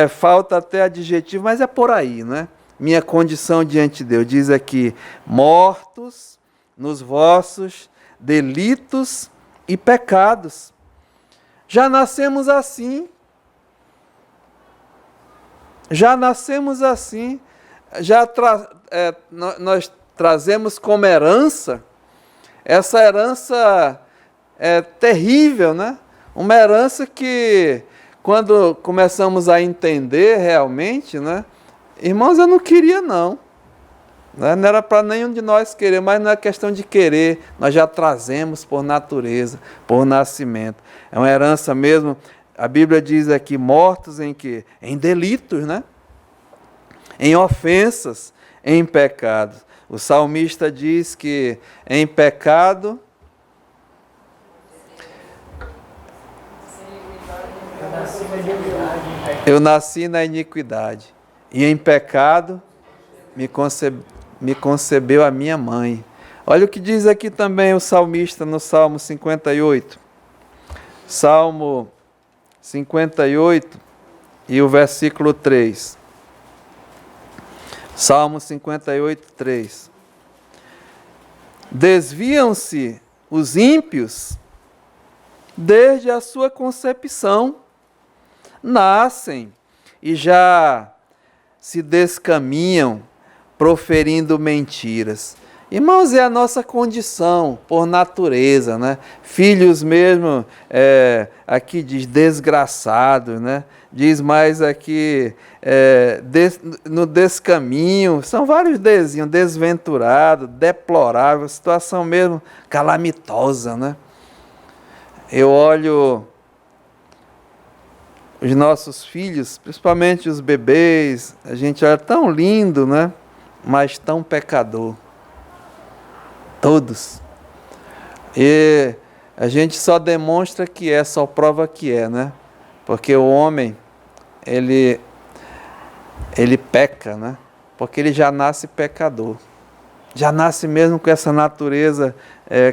falta até adjetivo, mas é por aí, né? Minha condição diante de Deus, diz aqui, mortos nos vossos delitos e pecados. Já nascemos assim. Já nascemos assim. Nós trazemos como herança, essa herança é terrível, né? Uma herança que, quando começamos a entender realmente, né? Irmãos, eu não queria não. Não era para nenhum de nós querer, mas não é questão de querer, nós já trazemos por natureza, por nascimento. É uma herança mesmo, a Bíblia diz aqui, mortos em quê? Em delitos, né? Em ofensas, em pecados. O salmista diz que em pecado... Eu nasci na iniquidade. E em pecado me concebeu a minha mãe. Olha o que diz aqui também o salmista no Salmo 58. Salmo 58 e o versículo 3. Salmo 58, 3. Desviam-se os ímpios desde a sua concepção, nascem e já se descaminham proferindo mentiras. Irmãos, é a nossa condição por natureza, né? Filhos mesmo, aqui diz desgraçados, né? Diz mais aqui, no descaminho, são vários desenhos, desventurado, deplorável, situação mesmo calamitosa, né? Eu olho os nossos filhos, principalmente os bebês, a gente olha tão lindo, né? Mas tão pecador. Todos. E a gente só demonstra que só prova que né? Porque o homem, ele peca, né? Porque ele já nasce pecador. Já nasce mesmo com essa natureza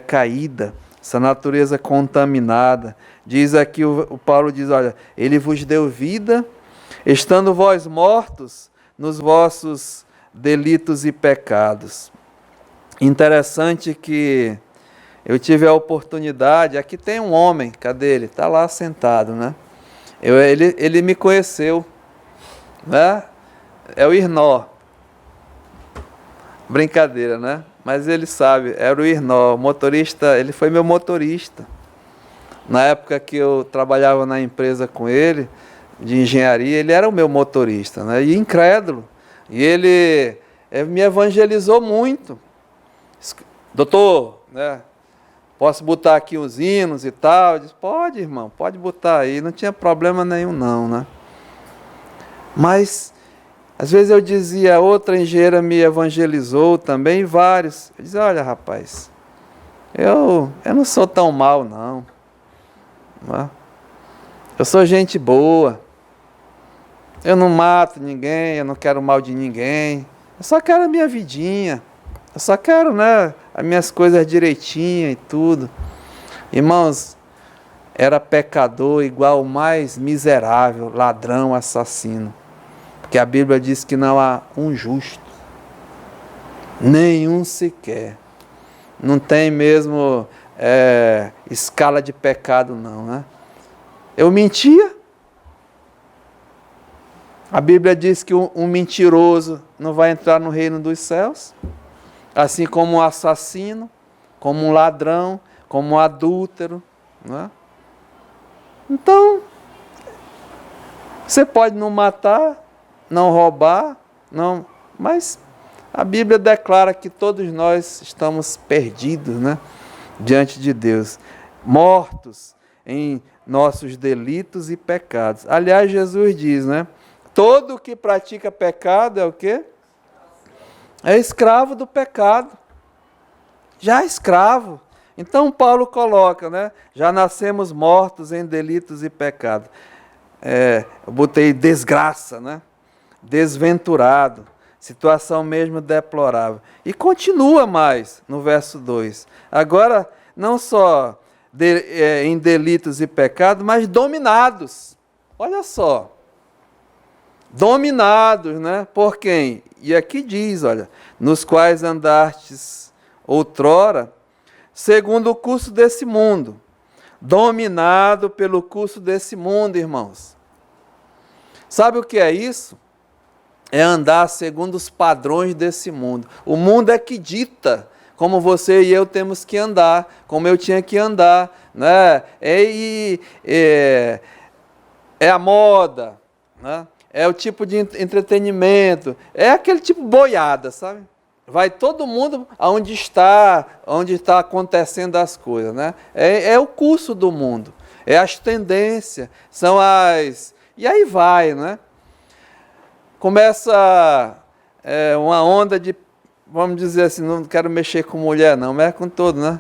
caída, essa natureza contaminada. Diz aqui, o Paulo diz, olha, ele vos deu vida, estando vós mortos nos vossos delitos e pecados. Interessante que eu tive a oportunidade, aqui tem um homem, cadê ele? Está lá sentado, né? Ele me conheceu, né? É o Irnó. Brincadeira, né? Mas ele sabe, era o Irnó, o motorista, ele foi meu motorista. Na época que eu trabalhava na empresa com ele, de engenharia, ele era o meu motorista, né? E incrédulo. E ele me evangelizou muito. Doutor, né? Posso botar aqui uns hinos e tal? Eu disse, pode, irmão, pode botar aí, não tinha problema nenhum não, né? Mas, às vezes eu dizia, outra engenheira me evangelizou também, vários. Eu dizia, olha rapaz, eu não sou tão mal não. Eu sou gente boa. Eu não mato ninguém, eu não quero mal de ninguém. Eu só quero a minha vidinha. Eu só quero, né, as minhas coisas direitinho e tudo. Irmãos, era pecador igual o mais miserável, ladrão, assassino. Porque a Bíblia diz que não há um justo. Nenhum sequer. Não tem mesmo escala de pecado não, né? Eu mentia. A Bíblia diz que um mentiroso não vai entrar no reino dos céus. Assim como um assassino, como um ladrão, como um adúltero, né? Então, você pode não matar, não roubar, mas a Bíblia declara que todos nós estamos perdidos, né, diante de Deus, mortos em nossos delitos e pecados. Aliás, Jesus diz, né, todo que pratica pecado é o quê? É escravo do pecado. Já escravo. Então Paulo coloca, né? Já nascemos mortos em delitos e pecados. Eu botei desgraça, né? Desventurado. Situação mesmo deplorável. E continua mais no verso 2. Agora, não só em delitos e pecados, mas dominados. Olha só. Dominados, né? Por quem? E aqui diz, olha, nos quais andastes outrora, segundo o curso desse mundo, dominado pelo curso desse mundo, irmãos. Sabe o que é isso? É andar segundo os padrões desse mundo. O mundo é que dita como você e eu temos que andar, como eu tinha que andar, né? É a moda, né? É o tipo de entretenimento, é aquele tipo boiada, sabe? Vai todo mundo onde está acontecendo as coisas, né? É o curso do mundo, é as tendências, são as... E aí vai, né? Começa uma onda de, vamos dizer assim, não quero mexer com mulher não, mas é com todo, né?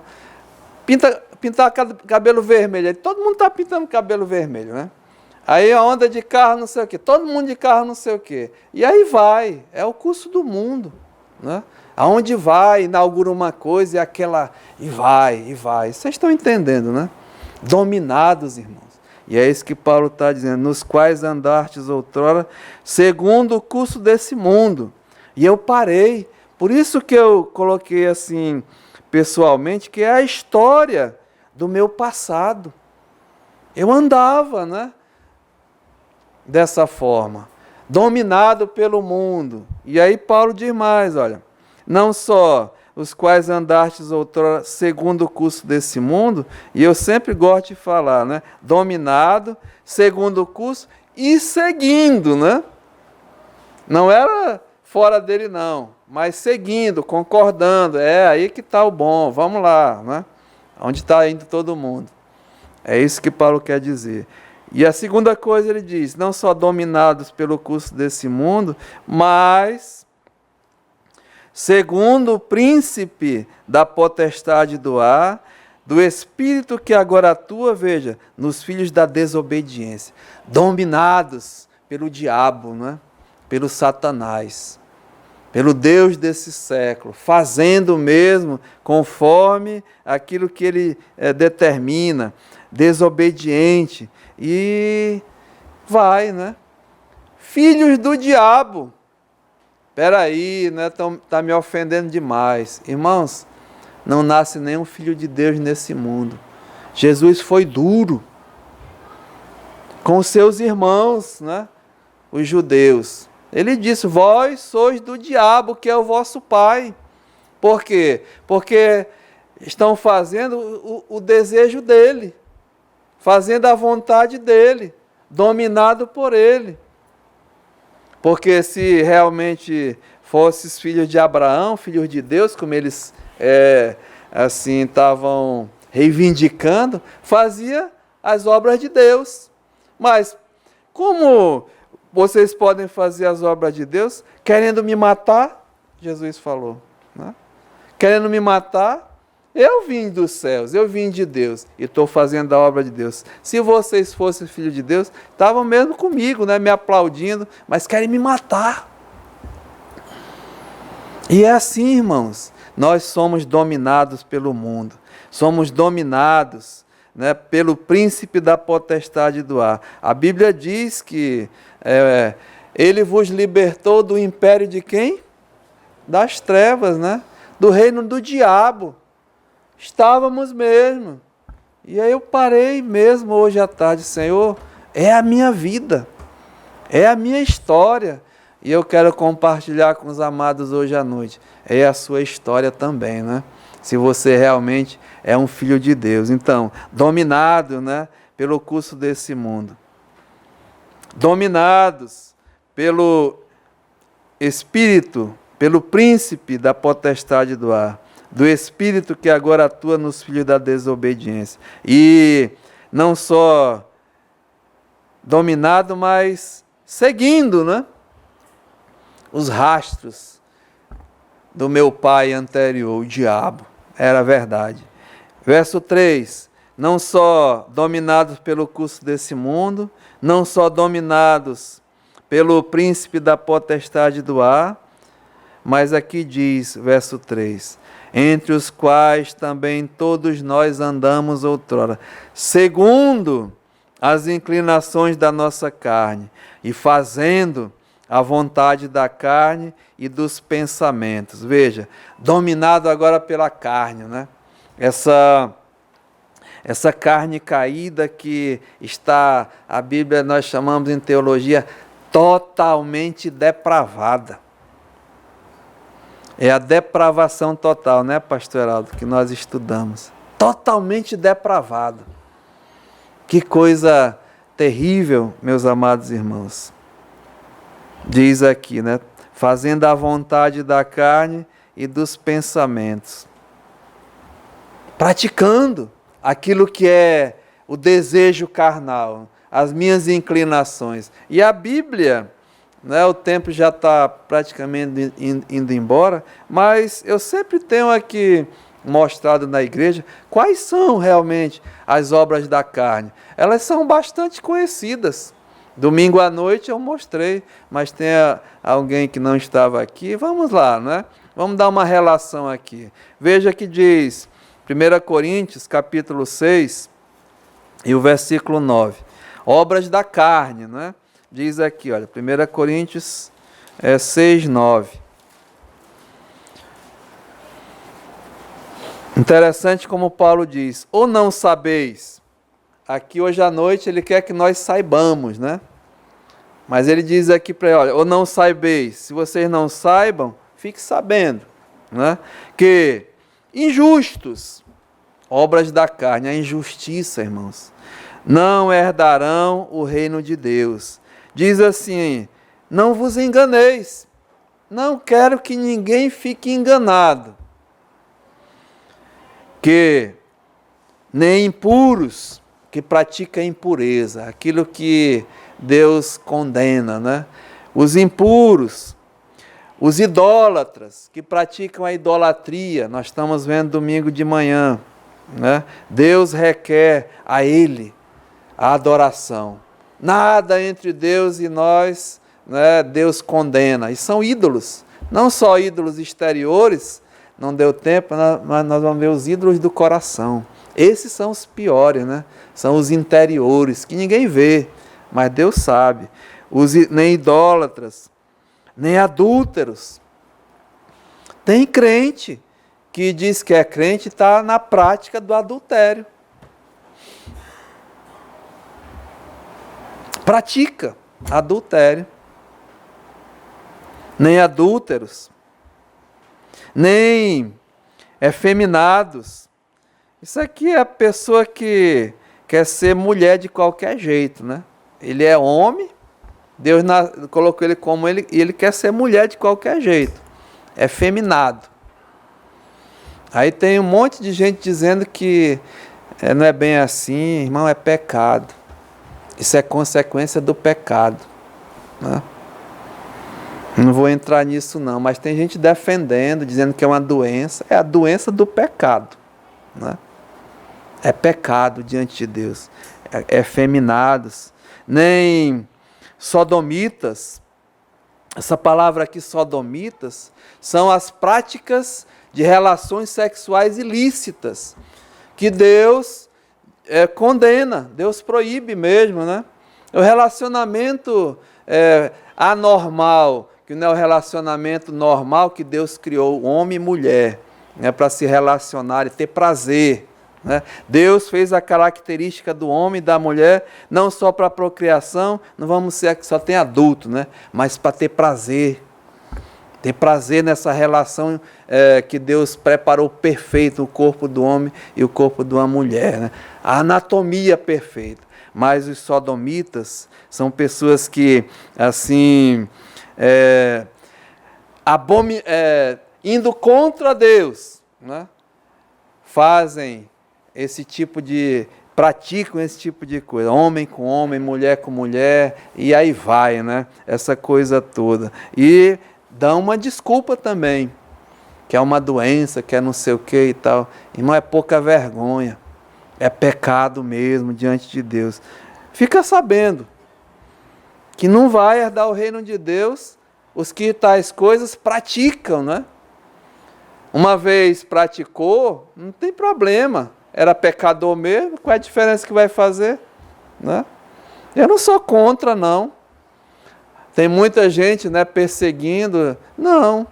Pintar cabelo vermelho, todo mundo está pintando cabelo vermelho, né? Aí a onda de carro não sei o quê, todo mundo de carro não sei o quê. E aí vai, é o curso do mundo, né? Aonde vai, inaugura uma coisa e vai. Vocês estão entendendo, né? Dominados, irmãos. E é isso que Paulo está dizendo, nos quais andastes outrora, segundo o curso desse mundo. E eu parei, por isso que eu coloquei assim, pessoalmente, que é a história do meu passado. Eu andava, né, dessa forma, dominado pelo mundo. E aí Paulo diz mais, olha, não só os quais andastes outrora segundo o curso desse mundo, e eu sempre gosto de falar, né, dominado, segundo o curso e seguindo, né? Não era fora dele não, mas seguindo, concordando, aí que está o bom, vamos lá, né? Onde está indo todo mundo. É isso que Paulo quer dizer. E a segunda coisa ele diz, não só dominados pelo curso desse mundo, mas segundo o príncipe da potestade do ar, do espírito que agora atua, veja, nos filhos da desobediência, dominados pelo diabo, né? Pelo Satanás, pelo Deus desse século, fazendo mesmo conforme aquilo que ele determina, desobediente, e vai, né? Filhos do diabo. Espera aí, né? Tá me ofendendo demais. Irmãos, não nasce nenhum filho de Deus nesse mundo. Jesus foi duro com os seus irmãos, né? Os judeus. Ele disse, vós sois do diabo, que é o vosso pai. Por quê? Porque estão fazendo o desejo dele, fazendo a vontade dele, dominado por ele. Porque se realmente fosses filhos de Abraão, filhos de Deus, como eles assim estavam reivindicando, fazia as obras de Deus. Mas como vocês podem fazer as obras de Deus querendo me matar? Jesus falou, né? Querendo me matar? Eu vim dos céus, eu vim de Deus e estou fazendo a obra de Deus. Se vocês fossem filhos de Deus, estavam mesmo comigo, né, me aplaudindo, mas querem me matar. E é assim, irmãos, nós somos dominados pelo mundo, somos dominados, né, pelo príncipe da potestade do ar. A Bíblia diz que ele vos libertou do império de quem? Das trevas, né? Do reino do diabo. Estávamos mesmo. E aí eu parei mesmo hoje à tarde, Senhor, é a minha vida, é a minha história. E eu quero compartilhar com os amados hoje à noite. É a sua história também, né? Se você realmente é um filho de Deus. Então, dominado, né, pelo curso desse mundo. Dominados pelo Espírito, pelo príncipe da potestade do ar. Do Espírito que agora atua nos filhos da desobediência. E não só dominado, mas seguindo, né, os rastros do meu pai anterior, o diabo. Era verdade. Verso 3. Não só dominados pelo curso desse mundo, não só dominados pelo príncipe da potestade do ar, mas aqui diz, verso 3, entre os quais também todos nós andamos outrora, segundo as inclinações da nossa carne, e fazendo a vontade da carne e dos pensamentos. Veja, dominado agora pela carne, né? Essa carne caída que está, a Bíblia nós chamamos em teologia, totalmente depravada. É a depravação total, né, pastor Heraldo, que nós estudamos. Totalmente depravado. Que coisa terrível, meus amados irmãos. Diz aqui, né, fazendo a vontade da carne e dos pensamentos. Praticando aquilo que é o desejo carnal, as minhas inclinações. E a Bíblia, né, o tempo já está praticamente indo embora, mas eu sempre tenho aqui mostrado na igreja quais são realmente as obras da carne. Elas são bastante conhecidas. Domingo à noite eu mostrei, mas tem alguém que não estava aqui. Vamos lá, né? Vamos dar uma relação aqui. Veja que diz 1 Coríntios, capítulo 6, e o versículo 9. obras da carne, né? Diz aqui, olha, 1 Coríntios 6, 9. Interessante como Paulo diz, ou não sabeis, aqui hoje à noite ele quer que nós saibamos, né? Mas ele diz aqui para ele, olha, ou não saibeis, se vocês não saibam, fique sabendo, né? Que injustos, obras da carne, a injustiça, irmãos, não herdarão o reino de Deus. Diz assim, não vos enganeis, não quero que ninguém fique enganado, que nem impuros, que pratica impureza, aquilo que Deus condena, né? Os impuros, os idólatras, que praticam a idolatria, nós estamos vendo domingo de manhã, né? Deus requer a Ele a adoração. Nada entre Deus e nós, né, Deus condena. E são ídolos, não só ídolos exteriores, não deu tempo, mas nós vamos ver os ídolos do coração. Esses são os piores, né? São os interiores, que ninguém vê, mas Deus sabe. Nem idólatras, nem adúlteros. Tem crente que diz que é crente e está na prática do adultério. Pratica adultério. Nem adúlteros, nem efeminados. Isso aqui é a pessoa que quer ser mulher de qualquer jeito, né? Ele é homem, Deus colocou ele como ele, e ele quer ser mulher de qualquer jeito. Efeminado. Aí tem um monte de gente dizendo que não é bem assim, irmão, é pecado. Isso é consequência do pecado, né? Não vou entrar nisso não, mas tem gente defendendo, dizendo que é uma doença. É a doença do pecado, né? É pecado diante de Deus. Efeminados, nem sodomitas. Essa palavra aqui, sodomitas, são as práticas de relações sexuais ilícitas, que Deus condena, Deus proíbe mesmo, né? O relacionamento anormal, que não é o relacionamento normal que Deus criou, homem e mulher, né, para se relacionar e ter prazer, né? Deus fez a característica do homem e da mulher, não só para a procriação, não vamos ser que só tem adulto, né, mas para ter prazer nessa relação que Deus preparou perfeito, o corpo do homem e o corpo de uma mulher, né? A anatomia perfeita. Mas os sodomitas são pessoas que, assim, indo contra Deus, né? Praticam esse tipo de coisa, homem com homem, mulher com mulher, e aí vai, né? Essa coisa toda. E dão uma desculpa também, que é uma doença, que é não sei o que e tal. Irmão, é pouca vergonha. É pecado mesmo diante de Deus. Fica sabendo que não vai herdar o reino de Deus os que tais coisas praticam, né? Uma vez praticou, não tem problema. Era pecador mesmo, qual é a diferença que vai fazer? Né? Eu não sou contra, não. Tem muita gente, né, perseguindo. Não.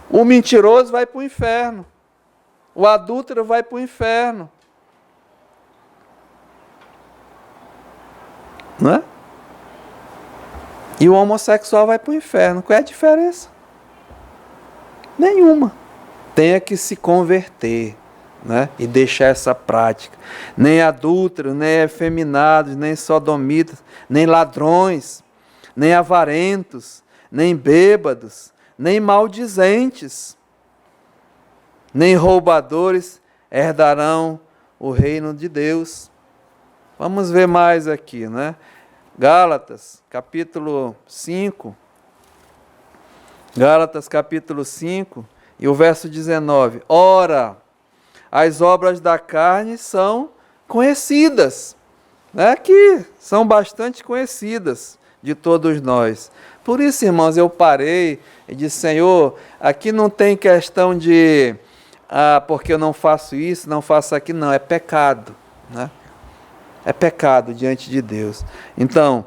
O mentiroso vai para o inferno. O adúltero vai para o inferno. Não é? E o homossexual vai para o inferno. Qual é a diferença? Nenhuma. Tenha que se converter, né? E deixar essa prática. Nem adúlteros, nem efeminados, nem sodomitas, nem ladrões, nem avarentos, nem bêbados, nem maldizentes, nem roubadores herdarão o reino de Deus. Vamos ver mais aqui, né? Gálatas, capítulo 5. Gálatas, capítulo 5, e o verso 19. Ora, as obras da carne são conhecidas, né? Que são bastante conhecidas de todos nós. Por isso, irmãos, eu parei e disse, Senhor, aqui não tem questão de, porque eu não faço isso, não faço aquilo, não, é pecado, né? É pecado diante de Deus. Então,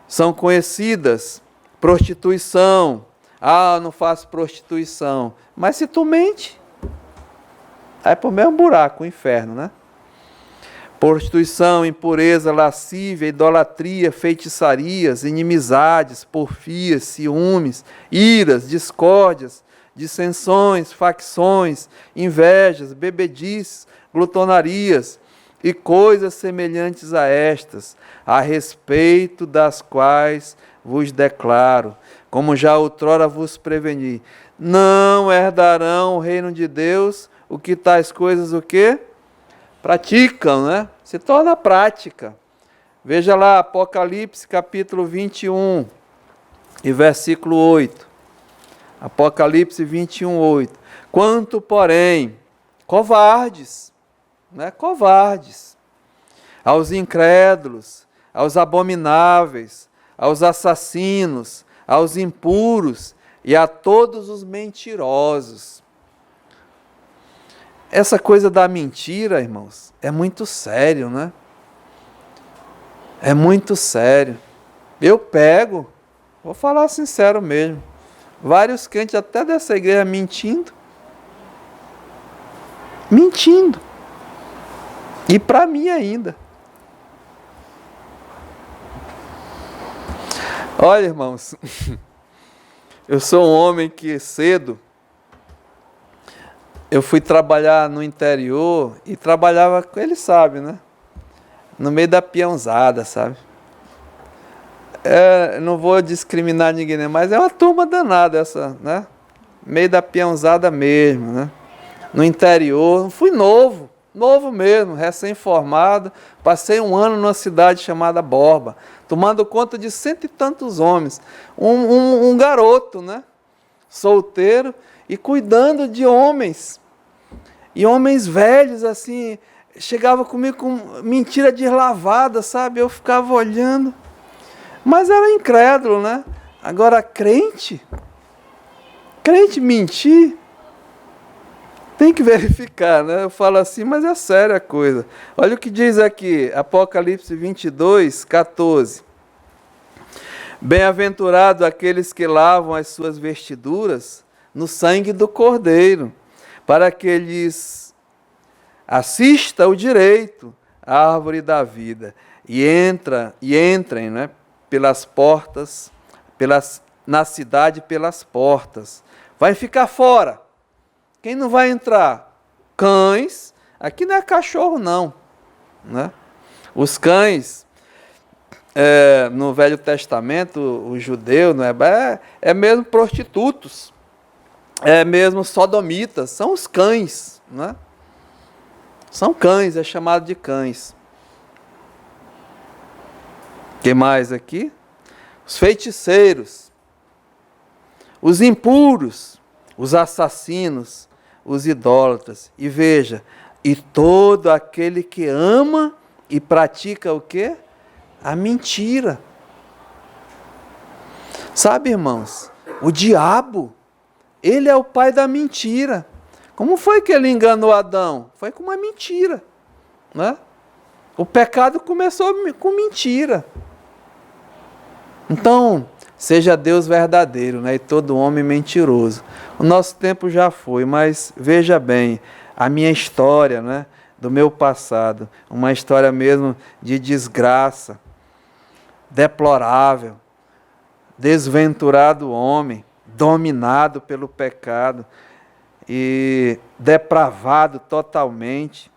são conhecidas prostituição. Ah, eu não faço prostituição. Mas se tu mente, aí pro mesmo buraco, o inferno, né? Prostituição, impureza, lascívia, idolatria, feitiçarias, inimizades, porfias, ciúmes, iras, discórdias, dissensões, facções, invejas, bebedices, glutonarias e coisas semelhantes a estas, a respeito das quais vos declaro, como já outrora vos preveni, não herdarão o reino de Deus o que tais coisas o quê? Praticam, né? Se torna prática. Veja lá, Apocalipse capítulo 21 e versículo 8. Apocalipse 21, 8. Quanto, porém, covardes, né? Covardes, aos incrédulos, aos abomináveis, aos assassinos, aos impuros e a todos os mentirosos. Essa coisa da mentira, irmãos, é muito sério, né? É muito sério. Eu pego, vou falar sincero mesmo, vários crentes até dessa igreja mentindo. Mentindo. E para mim ainda. Olha, irmãos, eu sou um homem que cedo eu fui trabalhar no interior e trabalhava, ele sabe, né? No meio da peãozada, sabe? Não vou discriminar ninguém, né? Mas é uma turma danada essa, né? Meio da peãozada mesmo, né? No interior, fui novo mesmo, recém-formado. Passei um ano numa cidade chamada Borba, tomando conta de 100 e tantos homens. Um garoto, né? Solteiro e cuidando de homens. E homens velhos, assim, chegava comigo com mentira deslavada, sabe? Eu ficava olhando. Mas era incrédulo, né? Agora, crente mentir, tem que verificar, né? Eu falo assim, mas é séria a coisa. Olha o que diz aqui, Apocalipse 22, 14. Bem-aventurado aqueles que lavam as suas vestiduras no sangue do Cordeiro, para que lhes assista o direito à árvore da vida e entrem, né, pelas portas, na cidade pelas portas. Vai ficar fora. Quem não vai entrar? Cães. Aqui não é cachorro não, né? Os cães, no Velho Testamento, o judeu, não é mesmo prostitutos. É mesmo sodomitas, são os cães, né? São cães, é chamado de cães. O que mais aqui? Os feiticeiros, os impuros, os assassinos, os idólatras. E veja, e todo aquele que ama e pratica o quê? A mentira. Sabe, irmãos, o diabo, ele é o pai da mentira. Como foi que ele enganou Adão? Foi com uma mentira, né? O pecado começou com mentira. Então, seja Deus verdadeiro, né? E todo homem mentiroso. O nosso tempo já foi, mas veja bem, a minha história, né? Do meu passado, uma história mesmo de desgraça, deplorável, desventurado homem, dominado pelo pecado e depravado totalmente.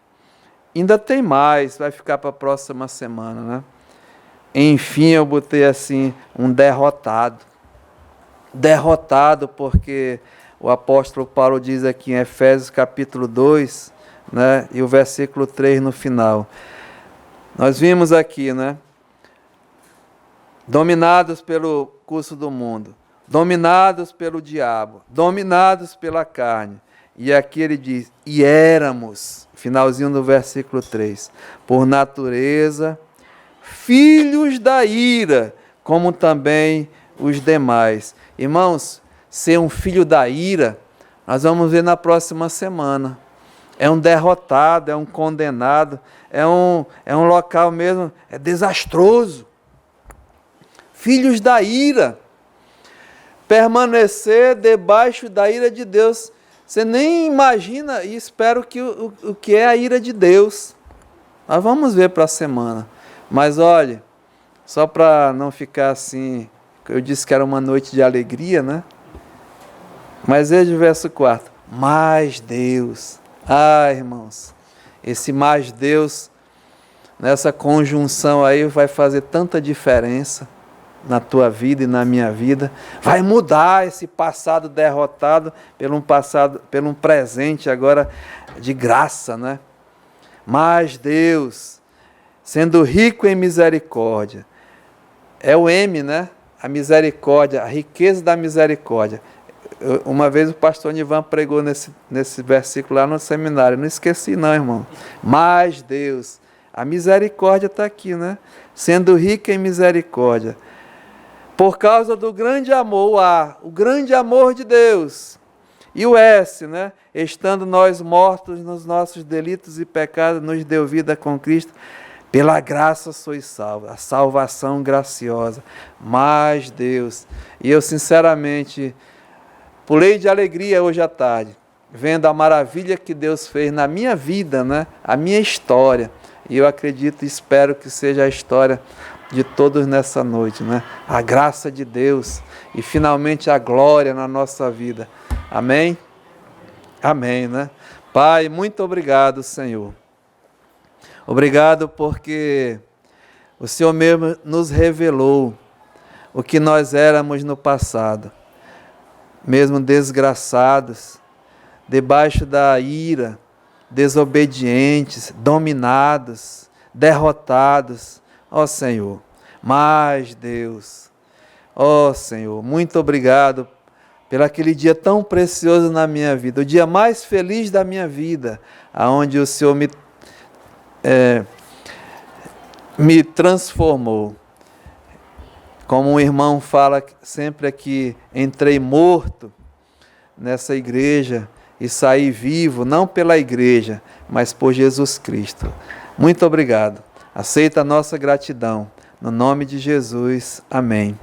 Ainda tem mais, vai ficar para a próxima semana, né? Enfim, eu botei assim, um derrotado. Derrotado porque o apóstolo Paulo diz aqui em Efésios capítulo 2, né? E o versículo 3 no final. Nós vimos aqui, né? Dominados pelo curso do mundo, dominados pelo diabo, dominados pela carne. E aqui ele diz, e éramos, finalzinho do versículo 3, por natureza, filhos da ira, como também os demais. Irmãos, ser um filho da ira, nós vamos ver na próxima semana. é um derrotado, é um condenado, é um local mesmo, é desastroso. Filhos da ira, permanecer debaixo da ira de Deus. Você nem imagina, e espero que o que é a ira de Deus. Nós vamos ver para a semana. Mas olhe, só para não ficar assim, eu disse que era uma noite de alegria, né? Mas veja o verso 4. Mas Deus, irmãos, esse mais Deus, nessa conjunção aí vai fazer tanta diferença na tua vida e na minha vida, vai mudar esse passado derrotado pelo um presente agora de graça, né? Mas Deus, sendo rico em misericórdia, é o M, né? A misericórdia, a riqueza da misericórdia. Uma vez o pastor Nivan pregou nesse versículo lá no seminário, não esqueci não, irmão. Mas Deus, a misericórdia está aqui, né? Sendo rico em misericórdia, por causa do grande amor, o grande amor de Deus. E o S, né? Estando nós mortos nos nossos delitos e pecados, nos deu vida com Cristo. Pela graça sois salvos, a salvação graciosa. Mas Deus, e eu sinceramente pulei de alegria hoje à tarde, vendo a maravilha que Deus fez na minha vida, né? A minha história. E eu acredito e espero que seja a história de todos nessa noite, né? A graça de Deus e finalmente a glória na nossa vida. Amém? Amém, né? Pai, muito obrigado, Senhor. Obrigado porque o Senhor mesmo nos revelou o que nós éramos no passado, mesmo desgraçados, debaixo da ira, desobedientes, dominados, derrotados. Ó Senhor, mas Deus, ó Senhor, muito obrigado pelo aquele dia tão precioso na minha vida, o dia mais feliz da minha vida, aonde o Senhor me transformou. Como um irmão fala sempre aqui, entrei morto nessa igreja e saí vivo, não pela igreja, mas por Jesus Cristo. Muito obrigado. Aceita a nossa gratidão. No nome de Jesus. Amém.